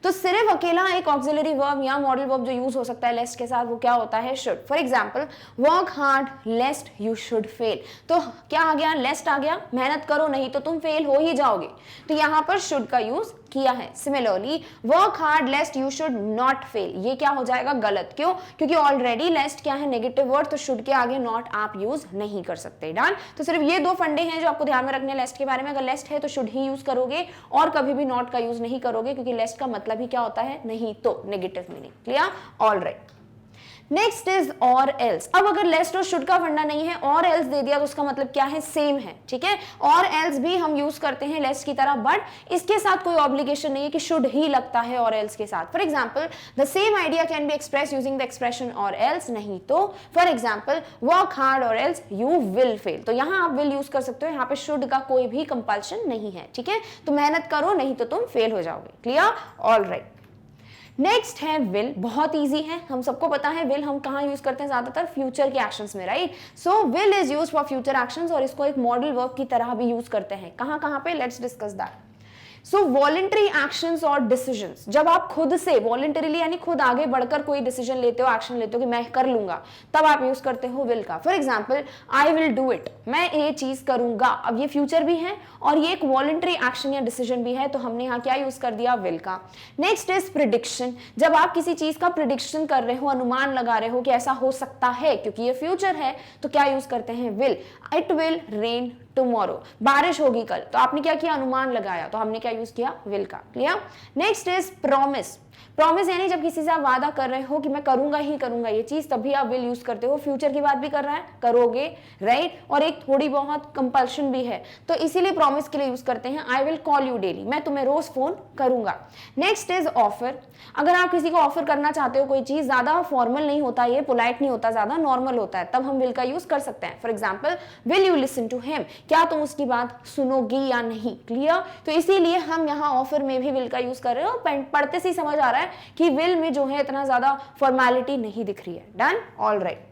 S1: तो सिर्फ अकेला एक ऑक्सिलरी वर्ब या मॉडल वर्ब जो यूज हो सकता है लेस्ट के साथ, वो क्या होता है? Should. For example, work hard लेस्ट you should fail. तो क्या आ गया? लेस्ट आ गया। मेहनत करो नहीं तो तुम फेल हो ही जाओगे, तो यहां पर शुड का यूज किया है। Similarly, work hard लेस्ट you should not fail, ये क्या हो जाएगा? गलत। क्यों? क्योंकि ऑलरेडी लेस्ट क्या है? नेगेटिव वर्ड, तो शुड के आगे नॉट आप यूज नहीं कर सकते। डन। तो सिर्फ ये दो फंडे हैं जो आपको ध्यान में रखने लेस्ट के बारे में। अगर लेस्ट है तो शुड ही यूज करोगे और कभी भी नॉट का यूज नहीं करोगे, क्योंकि लेस्ट का मतलब ही क्या होता है? नहीं तो, negative meaning. Clear? Alright. Next is और एल्स। अब अगर लेस्ट और शुड का फंडा नहीं है, और एल्स दे दिया तो उसका मतलब क्या है? सेम है। ठीक है, और एल्स भी हम यूज करते हैं लेस्ट की तरह, बट इसके साथ कोई ऑब्लिगेशन नहीं है कि शुड ही लगता है और एल्स के साथ। For example, the same idea can be express using the expression और एल्स। नहीं तो, फॉर एग्जाम्पल, वर्क हार्ड और एल्स यू विल फेल। तो यहां आप विल यूज कर सकते हो, यहाँ पे शुड का कोई भी कंपल्शन नहीं है। ठीक है, तो मेहनत करो नहीं तो तुम फेल हो जाओगे। क्लियर? ऑलराइट। नेक्स्ट है विल। बहुत इजी है, हम सबको पता है विल हम कहाँ यूज करते हैं? ज्यादातर फ्यूचर के एक्शंस में, right? So will is used for future actions, और इसको एक मॉडल वर्ब की तरह भी यूज करते हैं। कहाँ कहाँ पे? Let's discuss that. So voluntary actions और डिसीजंस, जब आप खुद से वॉलेंटरीली यानी खुद आगे बढ़कर कोई डिसीजन लेते हो, एक्शन लेते हो कि मैं कर लूंगा, तब आप यूज करते हो विल का। For example, I will do it, मैं ये चीज करूंगा। अब ये फ्यूचर भी है और ये एक वॉलेंटरी एक्शन या डिसीजन भी है, तो हमने यहाँ क्या यूज कर दिया? विल का। Next is prediction. जब आप किसी चीज का प्रिडिक्शन कर रहे हो, अनुमान लगा रहे हो कि ऐसा हो सकता है क्योंकि ये फ्यूचर है, तो क्या यूज करते हैं? Will. It will rain tomorrow, बारिश होगी कल, तो आपने क्या किया? अनुमान लगाया, तो हमने क्या यूज किया? विल का। Clear? Next is promise. Promise यानी जब किसी से आप वादा कर रहे हो कि मैं करूंगा ही करूंगा ये चीज, तभी आप विल यूज करते हो। फ्यूचर की बात भी कर रहा है, करोगे, राइट? और एक थोड़ी बहुत कंपल्शन भी है, तो इसीलिए प्रॉमिस के लिए यूज करते हैं I will call you daily, मैं तुम्हें रोज फोन करूंगा। Next is offer. अगर आप किसी को ऑफर करना चाहते हो कोई चीज, ज्यादा फॉर्मल नहीं होता, ये पोलाइट नहीं होता, ज्यादा नॉर्मल होता है, तब हम विल का यूज कर सकते हैं। For example, will you listen to him, क्या तुम उसकी बात सुनोगी या नहीं? क्लियर? तो इसीलिए हम यहाँ ऑफर में भी विल का यूज कर रहे हो। पढ़ते से समझ आ रहा है कि विल में जो है इतना ज्यादा फॉर्मेलिटी नहीं दिख रही है। Done? Alright.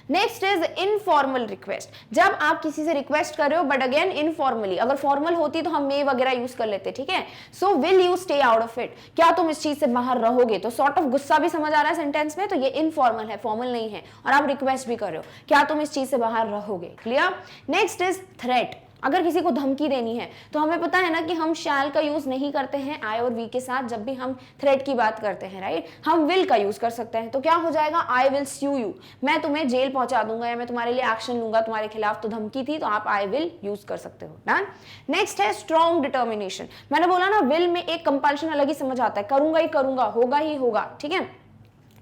S1: Next is informal request. जब आप किसी से रिक्वेस्ट कर रहे हो, बट अगेन इनफॉर्मली, अगर फॉर्मल होती तो हम मे वगैरह यूज कर लेते। ठीक है, so will you stay out of it, क्या तुम इस चीज से बाहर रहोगे? तो सॉर्ट ऑफ गुस्सा भी समझ आ रहा है सेंटेंस में, तो ये इनफॉर्मल है, फॉर्मल नहीं है, और आप रिक्वेस्ट भी कर रहे हो, क्या तुम इस चीज से बाहर रहोगे? क्लियर? Next is threat. अगर किसी को धमकी देनी है, तो हमें पता है ना कि हम शैल का यूज नहीं करते हैं आई और वी के साथ जब भी हम थ्रेट की बात करते हैं, राइट? हम विल का यूज कर सकते हैं। तो क्या हो जाएगा? आई विल स्यू यू, मैं तुम्हें जेल पहुंचा दूंगा या मैं तुम्हारे लिए एक्शन लूंगा तुम्हारे खिलाफ, तो धमकी थी, तो आप आई विल यूज कर सकते हो। डन? नेक्स्ट है स्ट्रॉन्ग डिटर्मिनेशन। मैंने बोला ना, विल में एक कंपल्शन अलग ही समझ आता है, करूंगा ही करूंगा, होगा ही होगा। ठीक है,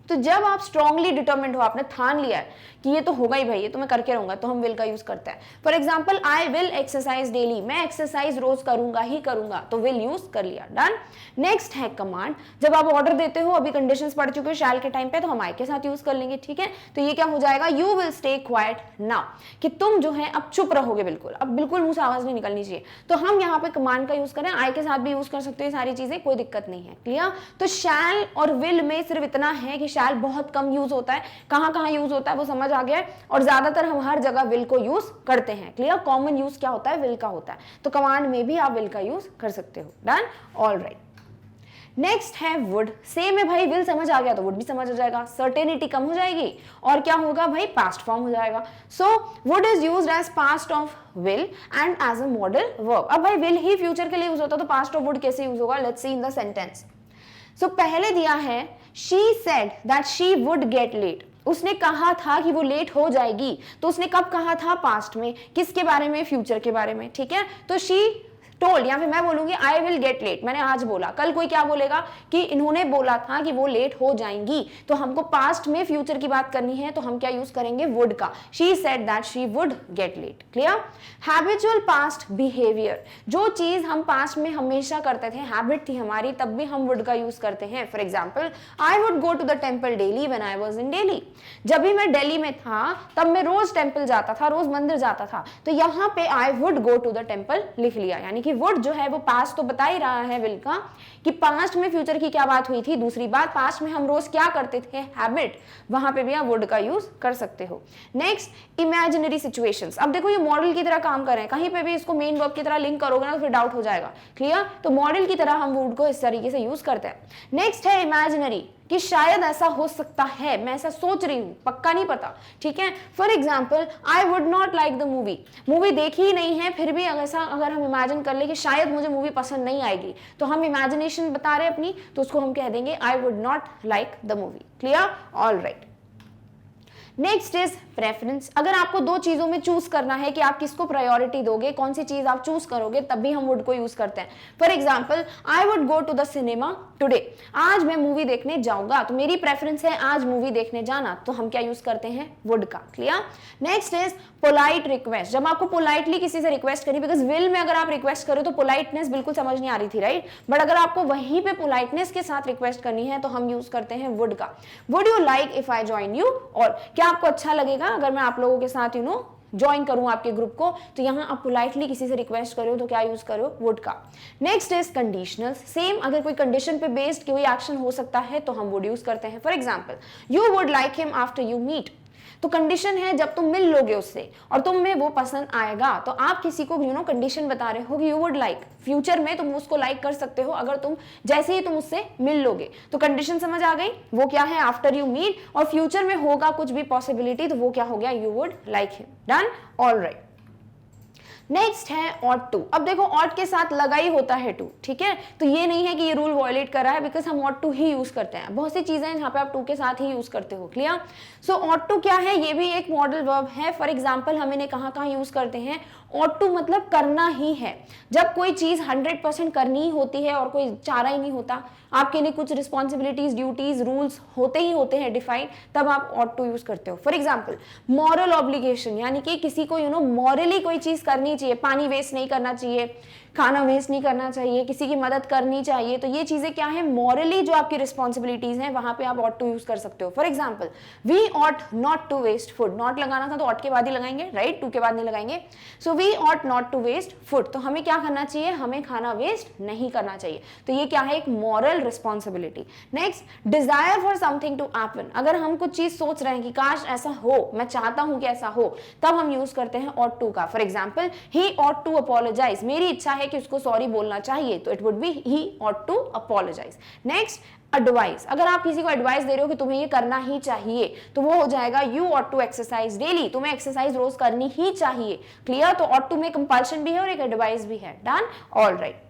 S1: तो जब आप स्ट्रांगली डिटरमिन्ड हो, आपने ठान लिया है कि ये तो होगा ही भाई, ये तो मैं करके रहूंगा, तो हम विल का यूज करते हैं। For example, I will exercise daily, मैं एक्सरसाइज रोज करूंगा ही करूंगा, तो विल यूज कर लिया। डन? नेक्स्ट है कमांड। जब आप ऑर्डर देते हो, अभी कंडीशंस पढ़ चुके हो शैल के टाइम पे, तो हम आई के साथ यूज कर लेंगे। ठीक है, तो ये क्या हो जाएगा? You will stay quiet now, कि तुम जो है अब चुप रहोगे, बिल्कुल, अब बिल्कुल मुंह से आवाज नहीं निकलनी चाहिए। तो हम यहाँ पे कमांड का यूज करें, आई के साथ भी यूज कर सकते हो, सारी चीजें, कोई दिक्कत नहीं है। क्लियर? तो शैल और विल में सिर्फ इतना है कि शैल बहुत कम यूज होता है, कहां कहां यूज होता है वो समझ आ गया है, और ज्यादातर हम हर जगह विल को यूज करते हैं। क्लियर? कॉमन यूज क्या होता है? विल का होता है, तो कमांड में भी आप विल का यूज कर सकते हो। डन? ऑलराइट। नेक्स्ट है वुड। सेम है भाई, विल समझ आ गया तो वुड भी समझ आ जाएगा, सर्टेनिटी कम हो जाएगी, और क्या होगा भाई? पास्ट फॉर्म हो जाएगा। So would is used as past of will and as a model verb. अब भाई विल ही फ्यूचर के लिए यूज होता, तो पास्ट ऑफ वुड कैसे यूज होगा? Let's see in the sentence. So पहले दिया है, she said that she would get late, उसने कहा था कि वो लेट हो जाएगी, तो उसने कब कहा था? पास्ट में। किसके बारे में? फ्यूचर के बारे में। ठीक है, तो शी टोल्ड, या फिर मैं बोलूंगी आई विल गेट लेट, मैंने आज बोला, कल कोई क्या बोलेगा कि इन्होंने बोला था कि वो लेट हो जाएंगी, तो हमको पास्ट में फ्यूचर की बात करनी है, तो हम क्या यूज करेंगे? वुड का। She said that she would get late. Clear? Habitual past behaviour, जो चीज हम पास्ट में हमेशा करते थे, हैबिट थी हमारी, तब भी हम वुड का यूज करते हैं। For example, I would go to the temple daily when I was in Delhi, जब भी मैं दिल्ली में था तब मैं रोज टेम्पल जाता था, रोज मंदिर जाता था, तो यहाँ पे I would go to the temple लिख लिया, यानी कि क्योंकि वुड जो है वो पास्ट तो बता ही रहा है विल का कि पास्ट में फ्यूचर की क्या बात हुई थी। दूसरी बात, पास्ट में हम रोज क्या करते थे, हैबिट, वहां पे भी आप वुड का यूज कर सकते हो। Next, imaginary situations. अब देखो ये मॉडल की तरह काम कर रहे हैं, कहीं पे भी इसको मेन वर्ब की तरह लिंक करोगे ना तो फिर डाउट हो जाएगा। क्लियर? तो मॉडल की तरह हम वुड को इस तरीके से यूज करते हैं। नेक्स्ट है इमेजिनरी, कि शायद ऐसा हो सकता है, मैं ऐसा सोच रही हूं, पक्का नहीं पता। ठीक है, for example I would not like the movie, movie देखी ही नहीं है फिर भी अगर हम इमेजिन कर ले कि शायद मुझे मूवी पसंद नहीं आएगी, तो हम इमेजिनेशन बता रहे अपनी, तो उसको हम कह देंगे I would not like the movie. Clear? All right. Next is preference. अगर आपको दो चीजों में चूज करना है कि आप किसको प्रायोरिटी दोगे, कौन सी चीज आप चूज करोगे, तब भी हम वुड को यूज करते हैं। For example, I would go to the cinema today, आज मैं मूवी देखने जाऊंगा, तो मेरी प्रेफरेंस है आज मूवी देखने जाना, तो हम क्या यूज करते हैं, वुड का। Clear? Next is polite request. जब आपको पोलाइटली किसी से रिक्वेस्ट करनी, बिकॉज विल में अगर आप रिक्वेस्ट करो तो पोलाइटनेस बिल्कुल समझ नहीं आ रही थी, राइट? बट अगर आपको वहीं पे पोलाइटनेस के साथ रिक्वेस्ट करनी है तो हम यूज करते हैं वुड का। Would you like if I join you, और क्या आपको अच्छा लगेगा अगर मैं आप लोगों के साथ ज्वाइन करूं आपके ग्रुप को, तो यहां आप पोलाइटली किसी से रिक्वेस्ट करो तो क्या यूज करो, वुड का। Next is conditional. सेम, अगर कोई कंडीशन पे बेस्ड कोई एक्शन हो सकता है तो हम वुड यूज करते हैं। For example, you would like him after you meet, तो कंडीशन है जब तुम मिल लोगे उससे और तुम में वो पसंद आएगा, तो आप किसी को कंडीशन बता रहे हो कि यू वुड लाइक, फ्यूचर में तुम उसको लाइक कर सकते हो अगर तुम जैसे ही तुम उससे मिल लोगे। तो कंडीशन समझ आ गई, वो क्या है, आफ्टर यू मीट, और फ्यूचर में होगा कुछ भी पॉसिबिलिटी, तो वो क्या हो गया, you would like him. Done? All right. Next है ऑट टू। अब देखो ऑट के साथ लगा ही होता है टू, ठीक है, तो ये नहीं है कि ये रूल वायलेट कर रहा है, बिकॉज हम ऑट टू ही यूज करते हैं। बहुत सी चीजें हैं जहां पे आप टू के साथ ही यूज करते हो। क्लियर? सो ऑट टू क्या है, ये भी एक मॉडल वर्ब है। फॉर एग्जाम्पल, हम इन्हें कहाँ यूज करते हैं, ऑट टू मतलब करना ही है। जब कोई चीज 100% करनी ही होती है और कोई चारा ही नहीं होता, आपके लिए कुछ रिस्पॉन्सिबिलिटीज, ड्यूटीज, रूल्स होते ही होते हैं डिफाइंड, तब आप ऑट टू यूज करते हो। फॉर एग्जाम्पल, मॉरल ऑब्लिगेशन, यानी कि किसी को मॉरली कोई चीज करनी चाहिए, पानी वेस्ट नहीं करना चाहिए, खाना वेस्ट नहीं करना चाहिए, किसी की मदद करनी चाहिए, तो ये चीजें क्या है, मॉरली जो आपकी रिस्पॉन्सिबिलिटीज हैं, वहां पे आप ऑट टू यूज कर सकते हो। For example, we ought not to waste food, not लगाना था तो ऑट के बाद ही लगाएंगे, राइट? टू के बाद नहीं लगाएंगे। So we ought not to waste food, तो हमें क्या करना चाहिए, हमें खाना वेस्ट नहीं करना चाहिए, तो ये क्या है, एक moral responsibility. Next, desire for something to happen. अगर हम कुछ चीज सोच रहे हैं कि काश ऐसा हो, मैं चाहता हूं कि ऐसा हो, तब हम यूज करते हैं ऑट टू का। For example, he ought to apologise, मेरी इच्छा है कि उसको सॉरी बोलना चाहिए, तो it would be he ought to apologise. Next, advice. अगर आप किसी को एडवाइस दे रहे हो कि तुम्हें ये करना ही चाहिए, तो वो हो जाएगा you ought to exercise daily, तुम्हें एक्सरसाइज रोज करनी ही चाहिए। क्लियर? तो ऑट टू में कंपल्शन भी है और एक एडवाइस भी है। डन? All right.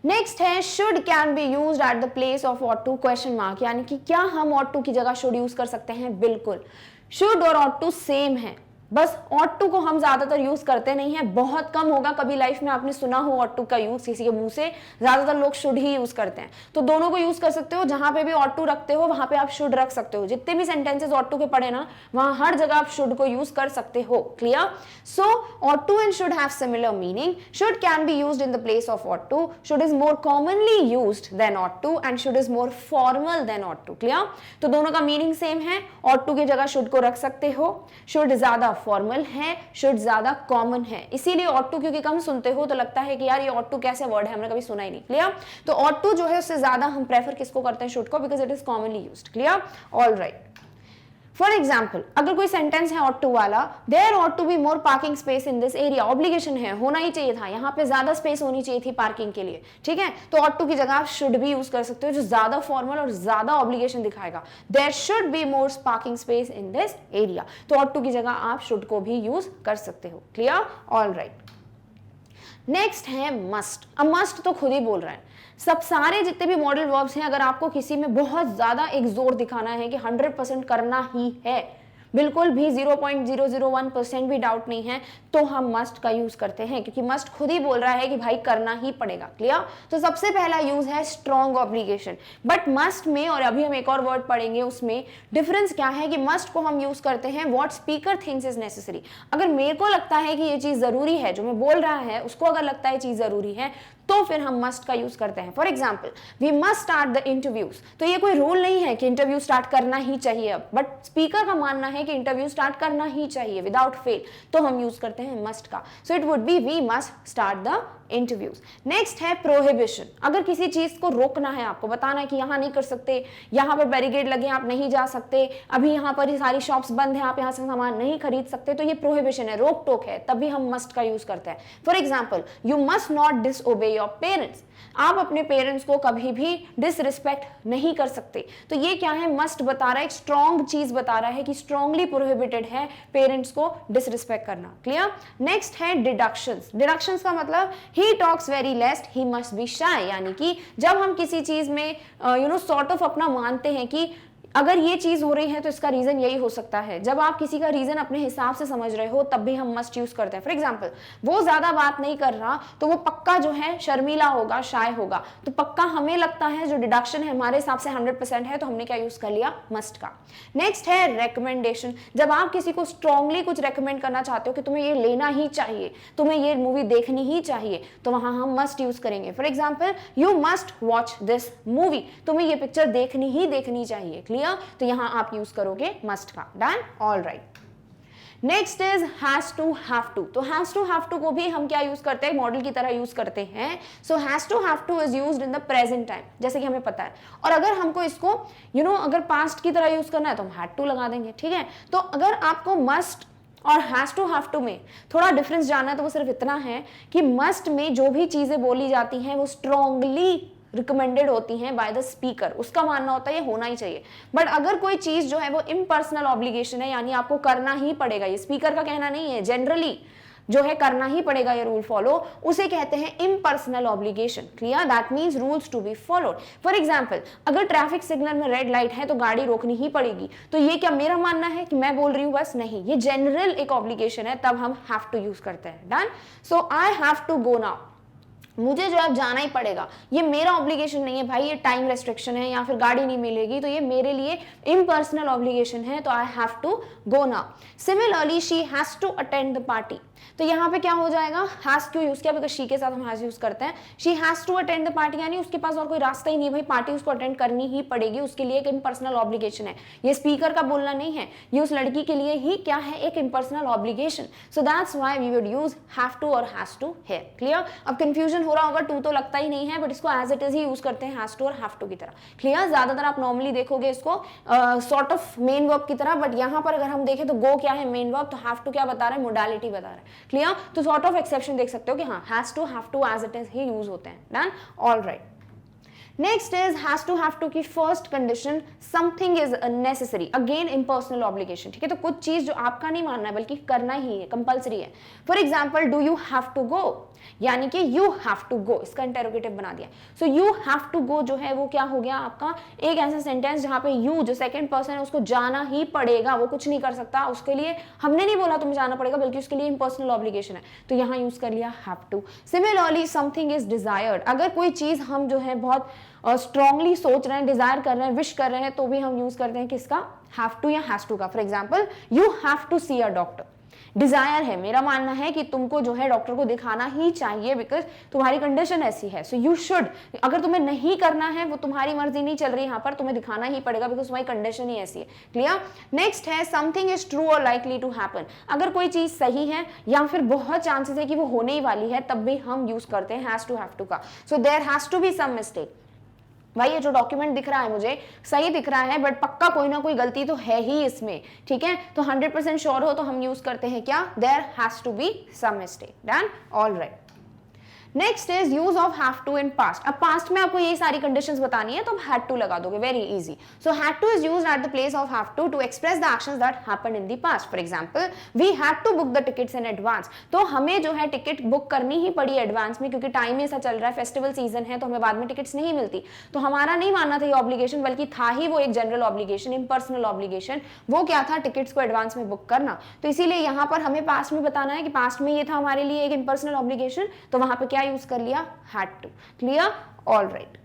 S1: नेक्स्ट है should can be used at the place of ought to, question mark, यानी कि क्या हम ऑट टू की जगह शुड यूज कर सकते हैं? बिल्कुल, शुड और ऑट टू सेम है, बस ऑट टू को हम ज्यादातर यूज करते नहीं है, बहुत कम होगा कभी लाइफ में आपने सुना हो ऑट टू का यूज किसी के मुंह से, ज्यादातर लोग शुड ही यूज करते हैं। तो दोनों को यूज कर सकते हो, जहां पे भी ऑट टू रखते हो वहां पे आप शुड रख सकते हो। जितने भी सेंटेंसेस ऑट टू के पढ़े ना, वहां हर जगह आप शुड को यूज कर सकते हो। Clear? So ought to and should have similar meaning. Should can be used in the place of ought to, should is more commonly used than ought to, and should is more formal than ought to. Clear? तो दोनों का मीनिंग सेम है, ऑट टू की जगह शुड को रख सकते हो, शुड ज्यादा फॉर्मल है, शुड ज्यादा कॉमन है, इसीलिए ऑट टू क्योंकि कम सुनते हो तो लगता है कि यार ये ऑट टू कैसे वर्ड है, हमने कभी सुना ही नहीं। क्लियर? तो ऑट टू जो है उससे ज्यादा हम प्रेफर किसको करते हैं, शुड को, because it is commonly used. Clear? All right. For example, अगर कोई सेंटेंस है ऑट टू वाला, there ought to be more parking space in this area, obligation है, होना ही चाहिए था, यहाँ पे ज्यादा स्पेस होनी चाहिए थी पार्किंग के लिए, ठीक है, तो ऑट टू की जगह आप शुड भी यूज कर सकते हो, जो ज्यादा फॉर्मल और ज्यादा ऑब्लिगेशन दिखाएगा। There should be more parking space in this area, तो ऑट टू की जगह आप शुड को भी यूज कर सकते हो। क्लियर? All right. नेक्स्ट है मस्ट। अब मस्ट तो खुद ही बोल रहा है, सब सारे जितने भी मॉडल वर्ब्स हैं, अगर आपको किसी में बहुत ज्यादा एक जोर दिखाना है कि 100% करना ही है, बिल्कुल भी 0.001% भी डाउट नहीं है, तो हम मस्ट का यूज करते हैं, क्योंकि मस्ट खुद ही बोल रहा है कि भाई करना ही पड़ेगा। क्लियर? तो सबसे पहला यूज है स्ट्रॉन्ग ऑब्लिगेशन। बट मस्ट में, और अभी हम एक और वर्ड पढ़ेंगे, उसमें डिफरेंस क्या है कि मस्ट को हम यूज करते हैं what speaker thinks is necessary. अगर मेरे को लगता है कि ये चीज जरूरी है, जो मैं बोल रहा है उसको अगर लगता है चीज जरूरी है, तो फिर हम मस्ट का यूज करते हैं। For example, we must start the interviews, तो ये कोई रूल नहीं है कि इंटरव्यू स्टार्ट करना ही चाहिए अब, बट स्पीकर का मानना है कि इंटरव्यू स्टार्ट करना ही चाहिए विदाउट फेल, तो हम यूज करते हैं मस्ट का। So it would be we must start the interviews. Next है प्रोहिबिशन, अगर किसी चीज को रोकना है, आपको बताना है कि यहाँ नहीं कर सकते, यहाँ पर बैरिकेड लगे, आप नहीं जा सकते, अभी यहाँ पर सारी शॉप्स बंद है, आप यहाँ से सामान नहीं खरीद सकते, तो ये प्रोहिबिशन है, रोक टोक है, तभी हम मस्ट का यूज करते हैं। For example, you must not disobey your parents, आप अपने पेरेंट्स को कभी भी डिसरिस्पेक्ट नहीं कर सकते। तो ये क्या है, मस्ट बता रहा है, एक स्ट्रॉन्ग चीज बता रहा है कि स्ट्रॉन्गली प्रोहिबिटेड है पेरेंट्स को डिसरिस्पेक्ट करना। क्लियर। नेक्स्ट है डिडक्शंस। डिडक्शंस का मतलब he talks very less, he must be shy, यानी कि जब हम किसी चीज में सॉर्ट ऑफ अपना मानते हैं कि अगर ये चीज हो रही है तो इसका रीजन यही हो सकता है, जब आप किसी का रीजन अपने हिसाब से समझ रहे हो तब भी हम मस्ट यूज करते हैं। फॉर एग्जांपल, वो ज्यादा बात नहीं कर रहा तो वो पक्का जो है शर्मीला होगा, शाय होगा, तो पक्का हमें लगता है जो डिडक्शन है हमारे हिसाब से 100% है, तो हमने क्या यूज कर लिया, मस्ट का। नेक्स्ट है रेकमेंडेशन, जब आप किसी को स्ट्रांगली कुछ रेकमेंड करना चाहते हो कि तुम्हें ये लेना ही चाहिए, तुम्हें ये मूवी देखनी ही चाहिए, तो वहां हम मस्ट यूज करेंगे। For example, you must watch this movie, तुम्हें ये पिक्चर देखनी ही देखनी चाहिए। तो यहां आप यूज करोगे मस्ट का। Done, all right. Next is has to have to. तो हैज टू हैव टू को भी हम क्या यूज करते हैं, मॉडल की तरह यूज करते हैं। So has to have to is used in the present time, जैसे कि हमें पता है। और अगर हमको इसको अगर पास्ट की तरह यूज करना है तो हम हैड टू लगा देंगे, ठीक है। तो अगर आपको मस्ट और हैज टू हैव टू में थोड़ा डिफरेंस जानना है तो वो सिर्फ इतना है कि मस्ट में जो भी चीजें बोली जाती हैं वो स्ट्रांगली रिकमेंडेड होती हैं बाय द स्पीकर, उसका मानना होता है ये होना ही चाहिए। बट अगर कोई चीज जो है वो इम्पर्सनल ऑब्लिगेशन है, यानी आपको करना ही पड़ेगा, ये स्पीकर का कहना नहीं है, जनरली जो है करना ही पड़ेगा ये रूल फॉलो, उसे कहते हैं impersonal obligation. Clear, that means rules to be followed. For example, अगर ट्रैफिक सिग्नल में रेड लाइट है तो गाड़ी रोकनी ही पड़ेगी, तो ये क्या मेरा मानना है कि मैं बोल रही हूं बस, नहीं, ये जनरल एक ऑब्लिगेशन है, तब हम हैव टू यूज करते हैं। Done. So I have to go now, मुझे जो अब जाना ही पड़ेगा, ये मेरा ऑब्लिगेशन नहीं है भाई, ये टाइम रेस्ट्रिक्शन है या फिर गाड़ी नहीं मिलेगी, तो ये मेरे लिए इम्पर्सनल ऑब्लिगेशन है, तो I have to go now. Similarly, she has to attend the party, तो यहाँ पे क्या हो जाएगा, हैज टू यूज किया, बिकॉज शी के साथ हम हैज यूज करते हैं। She has to attend the party, यानी उसके पास और कोई रास्ता ही नहीं है भाई, पार्टी उसको अटेंड करनी ही पड़ेगी, उसके लिए एक इम्पर्सनल ऑब्लिगेशन है। ये स्पीकर का बोलना नहीं है, ये उस लड़की के लिए ही क्या है, एक impersonal obligation. So that's why we would use have to और हैज टू हियर। क्लियर। अब कंफ्यूजन हो रहा होगा, टू तो लगता ही नहीं है, बट इसको एज इट इज ही यूज करते हैं, हैज टू और हैव टू की तरह। क्लियर। ज्यादातर आप नॉर्मली देखोगे इसको सॉर्ट ऑफ मेन वर्ब की तरह, बट यहाँ पर अगर हम देखें तो गो क्या है, मेन वर्ब, तो हैव टू क्या बता रहा है, मोडालिटी बता रहा है। क्लियर। तो सॉर्ट ऑफ एक्सेप्शन देख सकते हो कि हाँ, has to have to as it is ही यूज होते हैं। Done, all right. Next is has to have to की first condition, something is necessary, again impersonal obligation. ठीक है, तो कुछ चीज जो आपका नहीं मानना है बल्कि करना ही है, कंपल्सरी है। For example, do you have to go, यानी कि यू हैव टू गो, इसका इंटेरोगेटिव बना दिया। So you have to go जो है वो क्या हो गया आपका, एक ऐसा सेंटेंस जहां पे यू जो सेकंड पर्सन है उसको जाना ही पड़ेगा, वो कुछ नहीं कर सकता, उसके लिए हमने नहीं बोला तुम्हें जाना पड़ेगा, बल्कि उसके लिए इम्पर्सनल ऑब्लिगेशन है, तो यहां यूज कर लिया have to. Similarly, something is desired, अगर कोई चीज हम जो है बहुत स्ट्रांगली सोच रहे हैं, डिजायर कर रहे हैं, विश कर रहे हैं, तो भी हम यूज करते हैं किसका, हैव टू या हैज टू का। For example, you have to see a doctor, desire है, मेरा मानना है कि तुमको जो है डॉक्टर को दिखाना ही चाहिए, बिकॉज तुम्हारी कंडीशन ऐसी है। सो यू शुड, अगर तुम्हें नहीं करना है, वो तुम्हारी मर्जी नहीं चल रही, यहाँ पर तुम्हें दिखाना ही पड़ेगा, बिकॉज तुम्हारी कंडीशन ही ऐसी है। क्लियर। नेक्स्ट है समथिंग इज ट्रू और लाइकली टू हैपन, अगर कोई चीज सही है या फिर बहुत चांसेस है कि वो होने ही वाली है, तब भी हम यूज करते हैं हैज टू हैव टू का। So there has to be some mistake, भाई ये जो डॉक्यूमेंट दिख रहा है मुझे सही दिख रहा है, बट पक्का कोई ना कोई गलती तो है ही इसमें। ठीक है, तो 100% श्योर हो तो हम यूज करते हैं क्या, there has to be some mistake. Done, all right. Next is use of have to in past, अब पास्ट में आपको ये सारी कंडीशंस बतानी है तो आप हैड टू लगा दोगे, very easy. So had to is used at the place of have to express the actions that happened in the past. For example, we had to book the tickets in advance, तो हमें जो है टिकट बुक करनी ही पड़ी एडवांस में, क्योंकि टाइम ऐसा चल रहा है, फेस्टिवल सीजन है, तो हमें बाद में टिकट्स नहीं मिलती, तो हमारा नहीं मानना था ये ऑब्लिगेशन, बल्कि था ही वो एक जनरल ऑब्लिगेशन, इम्पर्सनल ऑब्लिगेशन। वो क्या था, टिकट्स को एडवांस में बुक करना, तो इसीलिए यहाँ पर हमें पास्ट में बताना है कि पास्ट में ये था हमारे लिए एक इम्पर्सनल ऑब्लिगेशन, तो वहां पर क्या यूज कर लिया, had to। Clear? All right.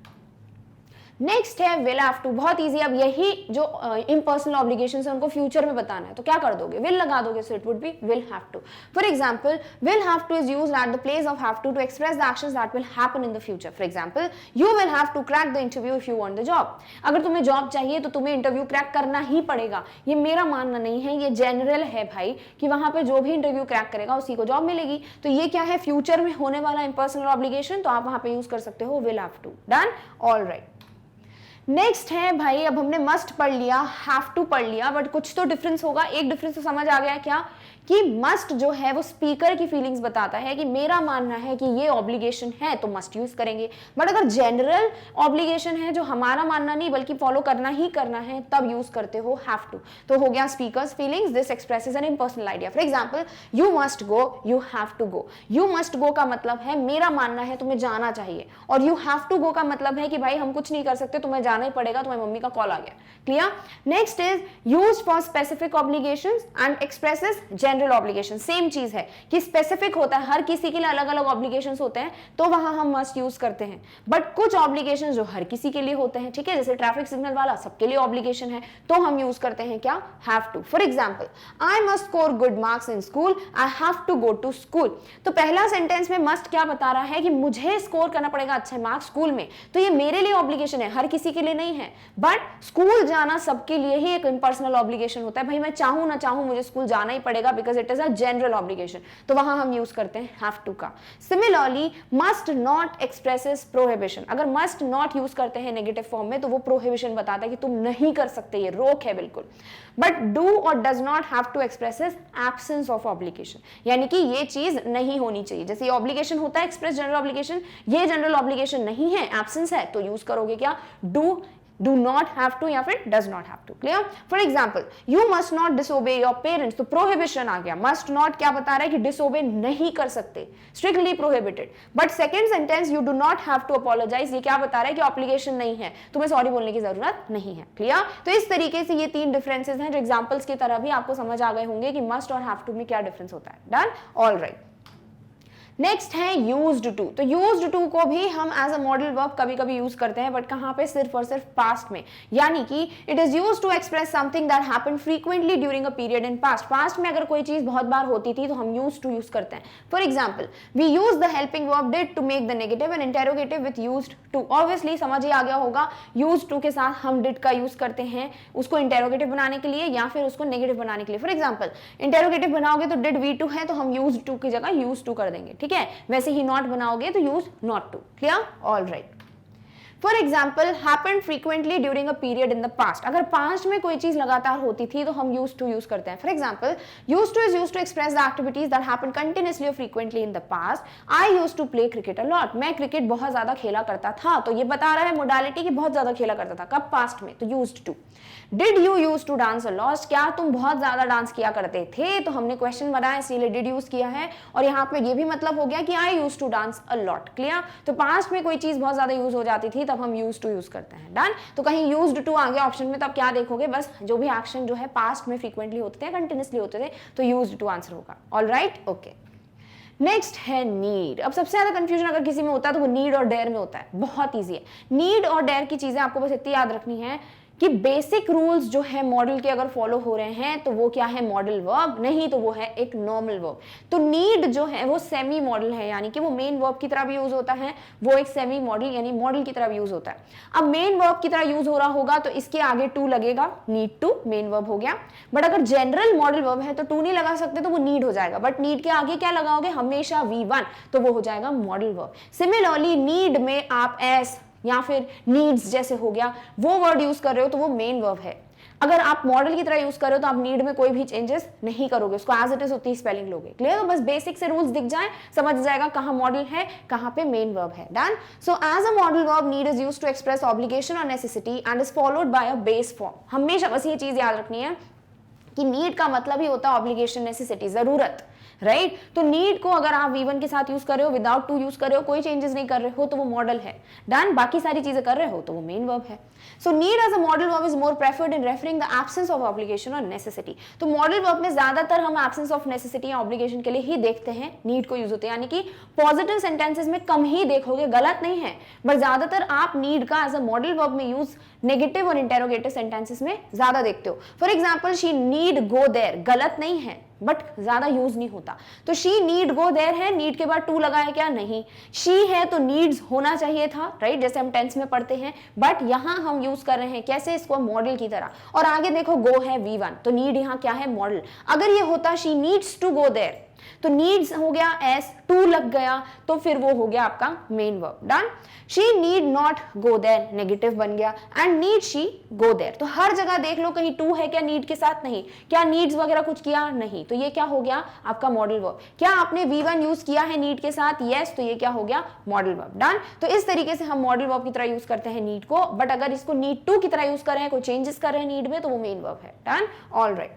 S1: Next है विल हैव टू, बहुत इजी। अब यही जो इम्पर्सनल ऑब्लिगेशन है उनको फ्यूचर में बताना है, तो क्या कर दोगे, विल लगा दोगे, so it would be will have to. For example, will have to is used at the place of have to express the actions that will happen in the future. For example, you will have to crack the interview if you want the job. अगर तुम्हें जॉब चाहिए तो तुम्हें इंटरव्यू क्रैक करना ही पड़ेगा। ये मेरा मानना नहीं है, ये जनरल है भाई, कि वहां पे जो भी इंटरव्यू क्रैक करेगा उसी को जॉब मिलेगी। तो ये क्या है, फ्यूचर में होने वाला इम्पर्सनल ऑब्लिगेशन, तो आप वहां पे यूज कर सकते हो will have to. Done, alright. Next है भाई, अब हमने मस्ट पढ़ लिया, हैव टू पढ़ लिया, बट कुछ तो डिफरेंस होगा। एक डिफरेंस तो समझ आ गया क्या, कि मस्ट जो है वो स्पीकर की फीलिंग्स बताता है कि मेरा मानना है कि ये ऑब्लिगेशन है तो मस्ट यूज करेंगे। बट अगर जनरल ऑब्लिगेशन है जो हमारा मानना नहीं बल्कि फॉलो करना ही करना है, तब यूज करते हो हैव टू। तो हो गया speakers feelings, this expresses an impersonal idea. For example, you must go, you have to go. You must go का मतलब है मेरा मानना है तुम्हें जाना चाहिए, और यू हैव टू गो का मतलब है कि भाई हम कुछ नहीं कर सकते, तुम्हें जाना ही पड़ेगा, तुम्हारी मम्मी का कॉल आ गया। Clear? Next is used for specific obligations and expresses general obligation. Same चीज है कि स्पेसिफिक होता है, हर किसी के लिए अलग अलग ऑब्लिगेशंस होते हैं, तो वहां हम मस्ट यूज करते हैं। बट कुछ ऑब्लिगेशंस जो हर किसी के लिए होते हैं, ठीक है, जैसे ट्रैफिक सिग्नल वाला सबके लिए ऑब्लिगेशन है, तो हम यूज करते हैं क्या, have to. For example, I must score good marks in school, I have to go to school. तो पहला सेंटेंस में मस्ट क्या बता रहा है कि मुझे स्कोर करना पड़ेगा अच्छे मार्क्स स्कूल में, तो ये मेरे लिए ऑब्लिगेशन है, हर किसी के लिए नहीं है। बट स्कूल जाना सबके लिए ही एक इम्पर्सनल ऑब्लिगेशन होता है, भाई मैं चाहूं ना चाहूं मुझे स्कूल जाना ही पड़ेगा, because it is a general obligation, तो वहां हम यूज करते हैं हैव टू का। Similarly, must not expresses prohibition. अगर मस्ट नॉट यूज करते हैं नेगेटिव फॉर्म में, तो वो प्रोहिबिशन बताता है कि तुम नहीं कर सकते, ये रोक है बिल्कुल। बट डू और does not have to expresses absence of obligation, यानी कि ये चीज नहीं होनी चाहिए। जैसे ये ऑब्लिगेशन होता है एक्सप्रेस जनरल ऑब्लिगेशन, ये जनरल ऑब्लिगेशन नहीं है, एब्सेंस है, तो यूज करोगे क्या, डू नॉट हैव टू या फिर does not have to. Clear? For example, you must not disobey your parents, तो प्रोहिबिशन आ गया। मस्ट नॉट क्या बता रहा है कि डिसोबे नहीं कर सकते, strictly prohibited. But second sentence, you do not have to apologise, ये क्या बता रहा है कि ऑब्लिगेशन नहीं है, तुम्हें सॉरी बोलने की जरूरत नहीं है। क्लियर? तो इस तरीके से ये तीन डिफरेंसेस हैं जो एग्जाम्पल्स की तरह भी आपको समझ आ गए होंगे कि मस्ट और हैव टू में क्या डिफरेंस होता है। Done, alright. नेक्स्ट है यूज्ड टू। तो यूज्ड टू को भी हम एज अ मॉडल वर्ब कभी कभी यूज करते हैं, बट कहां पे, सिर्फ और सिर्फ पास्ट में, यानी कि it is used to express something that happened frequently during a period in past. Past में अगर कोई चीज बहुत बार होती थी तो हम यूज्ड टू यूज करते हैं। For example, we use the helping verb did to make the negative and interrogative with used to. Obviously समझ ही आ गया होगा, यूज्ड टू के साथ हम डिड का यूज करते हैं उसको इंटेरोगेटिव बनाने के लिए या फिर उसको नेगेटिव बनाने के लिए। फॉर एग्जाम्पल, इंटेरोगेटिव बनाओगे तो डिड वी टू है तो हम यूज्ड टू की जगह यूज्ड टू कर देंगे, ठीक है। वैसे ही नॉट बनाओगे तो use not to. Clear? Alright. For example, happened frequently during a period in the past. अगर पास्ट में कोई चीज लगातार होती थी तो हम यूज टू यूज करते हैं। For example, use to is use to express the activities that happened continuously और frequently in the past. I use to play cricket a lot, मैं क्रिकेट बहुत ज्यादा खेला करता था, तो ये बता रहा है मोडालिटी की बहुत ज्यादा खेला करता था, कब, पास्ट में, तो used to. Did you use to dance a lot, क्या तुम बहुत ज्यादा डांस किया करते थे, तो हमने क्वेश्चन बनाया इसलिए डिड यूज किया है, और यहाँ पे ये भी मतलब हो गया कि I use to dance a lot. Clear? तो पास्ट में कोई चीज बहुत ज्यादा यूज हो जाती थी तब हम यूज टू यूज करते हैं। डन? तो कहीं यूज्ड टू आ गया ऑप्शन में, तब क्या देखोगे, बस जो भी एक्शन जो है पास्ट में फ्रीक्वेंटली होते थे, कंटिन्यूअसली होते थे, तो यूज्ड टू आंसर होगा। Alright, okay. नेक्स्ट है नीड। अब सबसे ज्यादा कंफ्यूजन अगर किसी में होता है तो वो नीड और डेयर में होता है। बहुत ईजी है। नीड और डेयर की चीजें आपको बस इतनी याद रखनी है कि बेसिक रूल्स जो है मॉडल के अगर फॉलो हो रहे हैं तो वो क्या है, मॉडल वर्ब, नहीं तो वो है एक नॉर्मल वर्ब। तो नीड जो है वो सेमी मॉडल है, यानी कि वो मेन वर्ब की तरह भी यूज होता है, वो एक सेमी मॉडल यानी मॉडल की तरह भी यूज होता है। अब मेन वर्ब की तरह यूज हो रहा होगा तो इसके आगे टू लगेगा, नीड टू, मेन वर्ब हो गया। बट अगर जनरल मॉडल वर्ब है तो टू नहीं लगा सकते, तो वो नीड हो जाएगा। बट नीड के आगे क्या लगाओगे, हमेशा V1, तो वो हो जाएगा मॉडल वर्ब। सिमिलरली नीड में आप एस या फिर नीड्स जैसे हो गया वो वर्ड यूज कर रहे हो तो वो मेन वर्ब है। अगर आप मॉडल की तरह यूज कर रहे हो तो आप नीड में कोई भी चेंजेस नहीं करोगे, उसको एज इट इज उतनी स्पेलिंग लोगे। क्लियर? तो बस बेसिक से रूल्स दिख जाए, समझ जाएगा कहां मॉडल है कहां पे मेन वर्ब है। Done? So as a model verb, need is used to express obligation और necessity and is followed by a base form. हमेशा बस ये चीज याद रखनी है कि नीड का मतलब ही होता है ऑब्लिगेशन, नेसेसिटी, जरूरत। राइट। तो नीड को अगर आप V1 के साथ यूज कर रहे हो, विदाउट टू यूज कर रहे हो, कोई चेंजेस नहीं कर रहे हो, तो वो मॉडल है। डन। बाकी सारी चीजें कर रहे हो तो वो मेन वर्ब है। So need as a model verb is more preferred in referring the absence of obligation और नेसेसिटी। तो मॉडल वर्ब में ज्यादातर हम एब्सेंस ऑफ नेसेसिटी या ऑब्लिगेशन के लिए ही देखते हैं नीड को यूज होते हैं, यानी कि पॉजिटिव सेंटेंसेस में कम ही देखोगे, गलत नहीं है, बट ज्यादातर आप नीड का एज अ मॉडल वर्ब में यूज नेगेटिव और इंटेरोगेटिव सेंटेंसेस में ज्यादा देखते हो। For example she need go there, गलत नहीं है बट ज्यादा यूज नहीं होता। तो शी नीड गो देयर है, नीड के बाद टू लगा है क्या? नहीं। शी है तो नीड्स होना चाहिए था, राइट, जैसे हम टेंस में पढ़ते हैं, बट यहां हम यूज कर रहे हैं कैसे? इसको मॉडल की तरह। और आगे देखो गो है V1, तो नीड यहां क्या है? मॉडल। अगर ये होता she needs to go there, तो नीड्स हो गया एस, टू लग गया, तो फिर वो हो गया आपका main verb. Done. She need not go there, negative बन गया, and need she go there. तो हर जगह देख लो कहीं टू है क्या नीड के साथ? नहीं। क्या नीड्स वगैरह कुछ किया? नहीं। तो ये क्या हो गया? आपका मॉडल वर्ब। क्या आपने V1 यूज किया है नीड के साथ? यस। तो ये क्या हो गया? Model verb. डन। तो इस तरीके से हम मॉडल वर्ब की तरह यूज करते हैं नीड को, बट अगर इसको नीड टू की तरह यूज कर रहे हैं, कोई चेंजेस कर रहे हैं नीड में, तो वो मेन वर्ब है। Done. All right.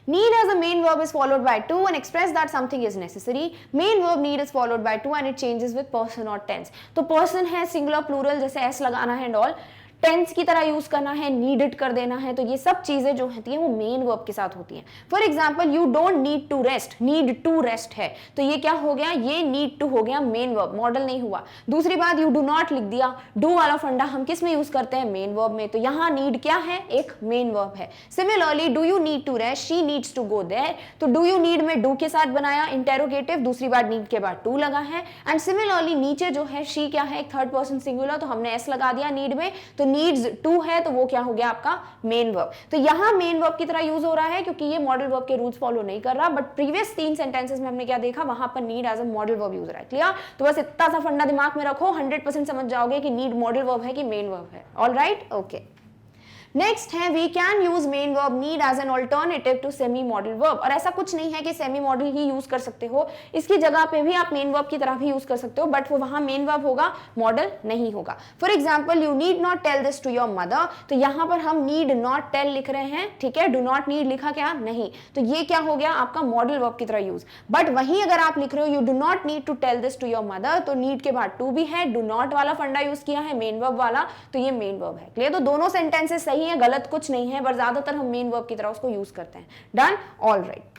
S1: Need as a main verb is followed by to and express that something is necessary. Main verb need is followed by to and it changes with person or tense. तो person है singular plural, जैसे s लगाना है and all, टेंस की तरह यूज करना है, नीडेड कर देना है, तो ये सब चीजें जो होती हैं वो मेन वर्ब के साथ होती हैं। For example you don't need to rest, need to rest है, तो ये क्या हो गया? ये नीड टू हो गया मेन वर्ब, मॉडल नहीं हुआ। दूसरी बात, यू डू नॉट लिख दिया, डू वाला फंडा हम किस में यूज करते हैं? मेन वर्ब में, तो यहाँ नीड क्या है? एक मेन वर्ब है। Similarly do you need to rest, she needs to go there, तो डू यू नीड में डू के साथ बनाया इंटेरोगेटिव, दूसरी बार नीड के बाद टू लगा है, एंड सिमिलरली नीचे जो है शी क्या है? एक थर्ड पर्सन सिंगुलर, तो हमने एस लगा दिया नीड में, तो नीड्स टू है, तो वो क्या हो गया? आपका मेन वर्ब। तो यहां मेन वर्ब की तरह यूज हो रहा है क्योंकि ये मॉडल वर्ब के रूल्स फॉलो नहीं कर रहा, बट प्रीवियस 3 सेंटेंसेस में हमने क्या देखा? वहां पर need as a model verb use रहा है। क्लियर? तो बस इतना सा फंडा दिमाग में रखो, 100% समझ जाओगे कि नीड मॉडल वर्ब है कि मेन वर्ब है। All right, okay. नेक्स्ट है we can use main verb need as an alternative to semi modal verb. और ऐसा कुछ नहीं है कि सेमी मॉडल ही यूज कर सकते हो, इसकी जगह पे भी आप मेन वर्ब की तरह भी यूज कर सकते हो, बट वो वहां मेन वर्ब होगा, मॉडल नहीं होगा। For example you need not tell this to your mother, तो यहां पर हम नीड नॉट टेल लिख रहे हैं, ठीक है, डू नॉट नीड लिखा क्या? नहीं। तो ये क्या हो गया? आपका मॉडल वर्ब की तरह यूज। बट वहीं अगर आप लिख रहे हो you do not need to tell this to your mother, तो नीड के बाद टू भी है, डू नॉट वाला फंडा यूज किया है मेन वर्ब वाला, तो ये मेन वर्ब है। क्लियर? तो दोनों सेंटेंसेस सही है, गलत कुछ नहीं है, पर ज्यादातर हम मेन वर्ब की तरह उसको यूज करते हैं। डन। All right.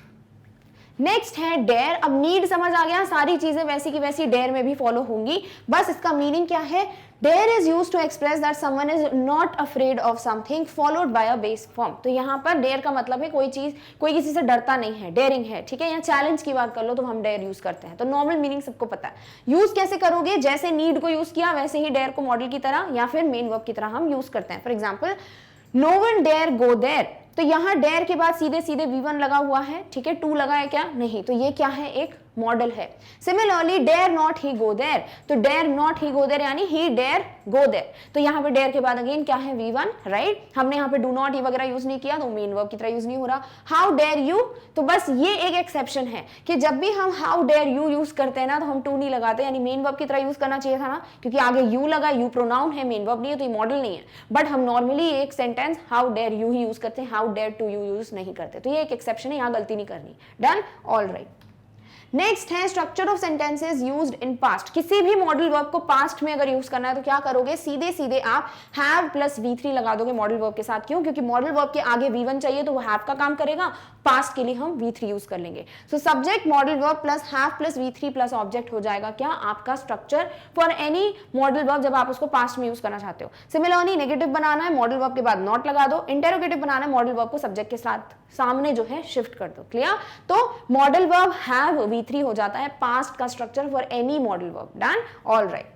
S1: नेक्स्ट है डेयर। अब नीड समझ आ गया, सारी चीजें वैसी की वैसी डेयर में भी फॉलो होंगी, बस इसका मीनिंग क्या है? Dare is used to express that someone is not afraid of something followed by a base form. तो यहाँ पर डेयर का मतलब है कोई चीज, कोई किसी से डरता नहीं है, डेयरिंग है, ठीक है। यहाँ चैलेंज की बात कर लो तो हम डेयर यूज करते हैं, तो नॉर्मल मीनिंग सबको पता है। यूज कैसे करोगे? जैसे नीड को यूज किया वैसे ही डेयर को मॉडल की तरह या फिर मेन वर्ब की तरह हम यूज करते हैं। For example no one dare go there, तो यहां डेयर के बाद सीधे सीधे V1 लगा हुआ है, ठीक है, टू लगा है क्या? नहीं। तो ये क्या है? एक मॉडल है। Similarly dare not he go there, तो dare not he go there यानी ही डेयर गो देयर, तो यहाँ पे डेयर के बाद अगेन क्या है? V1, right. हमने यहाँ पे डू नॉट ही वगैरह यूज नहीं किया, तो मेन वर्ब की तरह यूज नहीं हो रहा। हाउ डेयर यू, तो बस ये एक एक्सेप्शन है कि जब भी हम हाउ डेयर यू यूज करते हैं ना, तो हम टू नहीं लगाते, यानी मेन वर्ब की तरह यूज करना चाहिए था ना, क्योंकि आगे यू लगा, यू प्रोनाउन है, मेन वर्ब नहीं है, तो ये मॉडल नहीं है। बट हम नॉर्मली एक सेंटेंस हाउ डेयर यू ही यूज करते हैं, how dare to you use नहीं करते, तो ये एक एक्सेप्शन है, यहाँ गलती नहीं करनी। डन। All right. नेक्स्ट है structure of sentences used in past. किसी भी मॉडल वर्ब को पास्ट में अगर यूज करना है तो क्या करोगे? सीधे सीधे आप हैव प्लस V3 लगा दोगे मॉडल वर्ब के साथ। क्यों? क्योंकि मॉडल वर्ब के आगे V1 चाहिए, तो वो हैव का काम करेगा, पास्ट के लिए हम V3 यूज कर लेंगे। So subject modal verb plus have plus V3 plus object हो जाएगा क्या? आपका structure for any model verb जब आप उसको पास्ट में यूज करना चाहते हो। सिमिलरली नेगेटिव बनाना है, मॉडल वर्ब के बाद नॉट लगा दो। इंटेरोगेटिव बनाना है, मॉडल वर्ब को सब्जेक्ट के साथ सामने जो है शिफ्ट कर दो। क्लियर? तो मॉडल वर्ब हैव V3 हो जाता है पास्ट का structure for any model verb. Done. All right.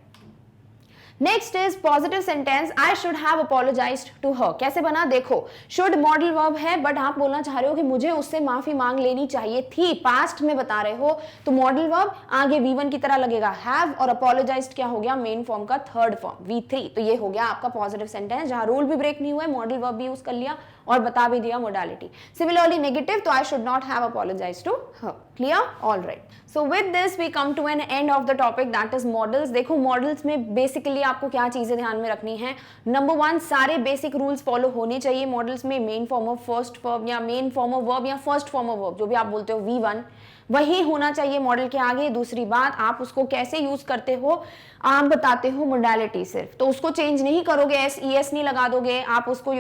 S1: Next is positive sentence I should have apologized to her. कैसे बना? देखो, शुड मॉडल वर्ब है, बट आप बोलना चाह रहे हो कि मुझे उससे माफी मांग लेनी चाहिए थी, पास्ट में बता रहे हो, तो मॉडल वर्ब आगे V1 की तरह लगेगा हैव, और अपोलोजाइज्ड क्या हो गया? मेन फॉर्म का थर्ड फॉर्म V3। तो ये हो गया आपका पॉजिटिव सेंटेंस, जहां रूल भी ब्रेक नहीं हुआ है, मॉडल वर्ब भी यूज कर लिया और बता भी दिया मोडालिटी। सिमिलरली नेगेटिव, तो I should not have apologized to her. Clear? All right. So with this we come to an end of the topic, that is models. देखो, मॉडल्स में बेसिकली आपको क्या चीजें ध्यान में रखनी है? नंबर 1, सारे बेसिक रूल्स फॉलो होने चाहिए मॉडल्स में। Main form of first verb या मेन फॉर्म ऑफ वर्ब या फर्स्ट फॉर्म ऑफ वर्ब, जो भी आप बोलते हो, V1, वही होना चाहिए मॉडल के आगे। दूसरी बात, आप उसको कैसे यूज करते हो आप बताते हो मोडालिटी सिर्फ, तो उसको चेंज नहीं करोगे, एस नहीं लगा दोगे आप उसको,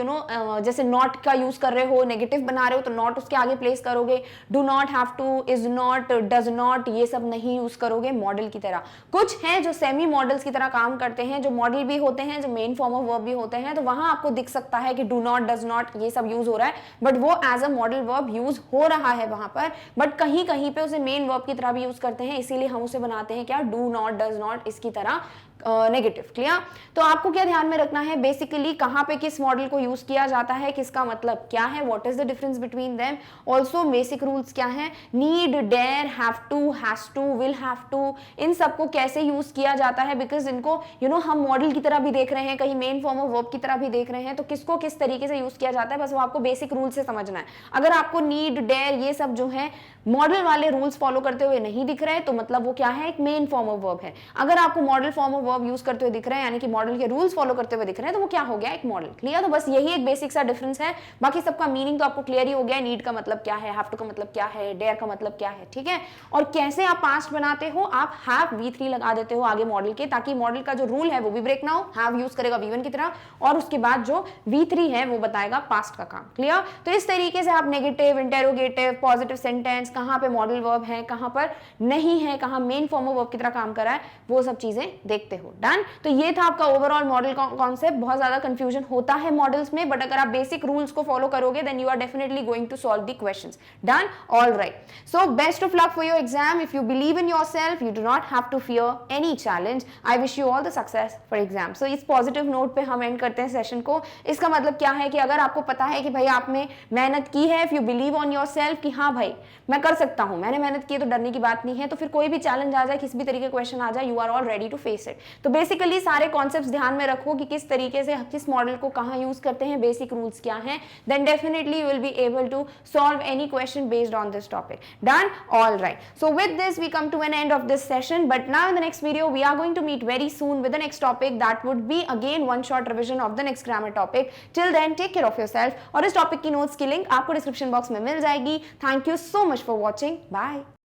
S1: जैसे नॉट का यूज कर रहे हो, नेगेटिव बना रहे हो तो नॉट उसके आगे प्लेस करोगे, do not, have to, is not, does not, ये सब नहीं यूज करोगे मॉडल की तरह। कुछ हैं जो सेमी मॉडल्स की तरह काम करते हैं, जो मॉडल भी होते हैं, जो मेन फॉर्म ऑफ वर्ब भी होते हैं, तो वहां आपको दिख सकता है कि डू नॉट, डज नॉट, ये सब यूज हो रहा है, बट वो as a model verb use हो रहा है वहां पर, बट कहीं कहीं पे उसे मेन वर्ब की तरह भी यूज करते हैं, इसीलिए हम उसे बनाते हैं क्या, डू नॉट, डज नॉट, इसकी तरह नेगेटिव। क्लियर? तो आपको क्या ध्यान में रखना है, बेसिकली कहां पे किस मॉडल को यूज किया जाता है, किसका मतलब क्या है, what is the difference between them, also basic rules क्या है, need, dare, have to, has to, will have to, इन सबको कैसे यूज किया जाता है, बिकॉज इनको हम मॉडल की तरह भी देख रहे हैं, कहीं मेन फॉर्म ऑफ वर्ब की तरह भी देख रहे हैं, तो किसको किस तरीके से यूज किया जाता है, बस वो आपको बेसिक रूल से समझना है। अगर आपको नीड, डेयर, ये सब जो है मॉडल वाले रूल्स फॉलो करते हुए नहीं दिख रहे, तो मतलब वो क्या है, एक मेन फॉर्म ऑफ वर्ब है। अगर आपको model form of verb use करते हुए दिख रहे हैं, यानी कि मॉडल के रूल्स फॉलो करते हुए दिख रहे हैं, तो वो क्या हो गया, एक मॉडल। क्लियर? तो बस यही एक बेसिक सा डिफरेंस है, बाकी सबका मीनिंग तो आपको क्लियर ही हो गया, नीड का मतलब क्या है, हैव टू का मतलब क्या है, डेयर का मतलब क्या है, ठीक है। और कैसे आप पास्ट बनाते हो, आप हैव V3 लगा देते हो आगे मॉडल के, ताकि मॉडल का जो रूल है वो भी ब्रेक ना हो, हैव यूज करेगा V1 की तरह, और उसके बाद जो V3 है वो बताएगा पास्ट का काम। क्लियर? तो इस तरीके से आप नेगेटिव, इंटेरोगेटिव, पॉजिटिव सेंटेंस, कहां पे मॉडल वर्ब है, कहां पर नहीं है, कहां मेन फॉर्म ऑफ वर्ब की तरह काम कर रहा है, वो सब चीजें देखते हो। डन? तो ये था आपका ओवरऑल मॉडल कॉन्सेप्ट। बहुत ज्यादा कंफ्यूजन होता है मॉडल्स में, बट अगर आप बेसिक रूल्स को फॉलो करोगे then you are definitely going to solve the questions. Done? All right, so best of luck for your exam. If you believe in yourself, you do not have to fear any challenge. I wish you all the success for exam. So इस पॉजिटिव नोट पे हम एंड करते हैं सेशन को। इसका मतलब क्या है कि अगर आपको पता है कि भाई आपने मेहनत की है, if you believe on yourself कि हाँ भाई मैं कर सकता हूं, मैंने मेहनत की है, तो डरने की बात नहीं है, तो फिर कोई भी चैलेंज आ जाए, किसी भी तरीके का क्वेश्चन आ जाए, you are all ready to face it. तो बेसिकली सारे कॉन्सेप्ट्स ध्यान में रखो कि किस तरीके से किस मॉडल को कहां यूज करते हैं, बेसिक रूल्स क्या हैं, then definitely you will be able to solve any question based on this topic. Done? All right, so with this we come to an end of this session, but now in the next video we are going to meet very soon with the next topic, that would be again one shot revision of the next grammar topic. Till then take care of yourself, और इस टॉपिक की नोट्स की लिंक आपको डिस्क्रिप्शन बॉक्स में मिल जाएगी। Thank you so much for watching, bye.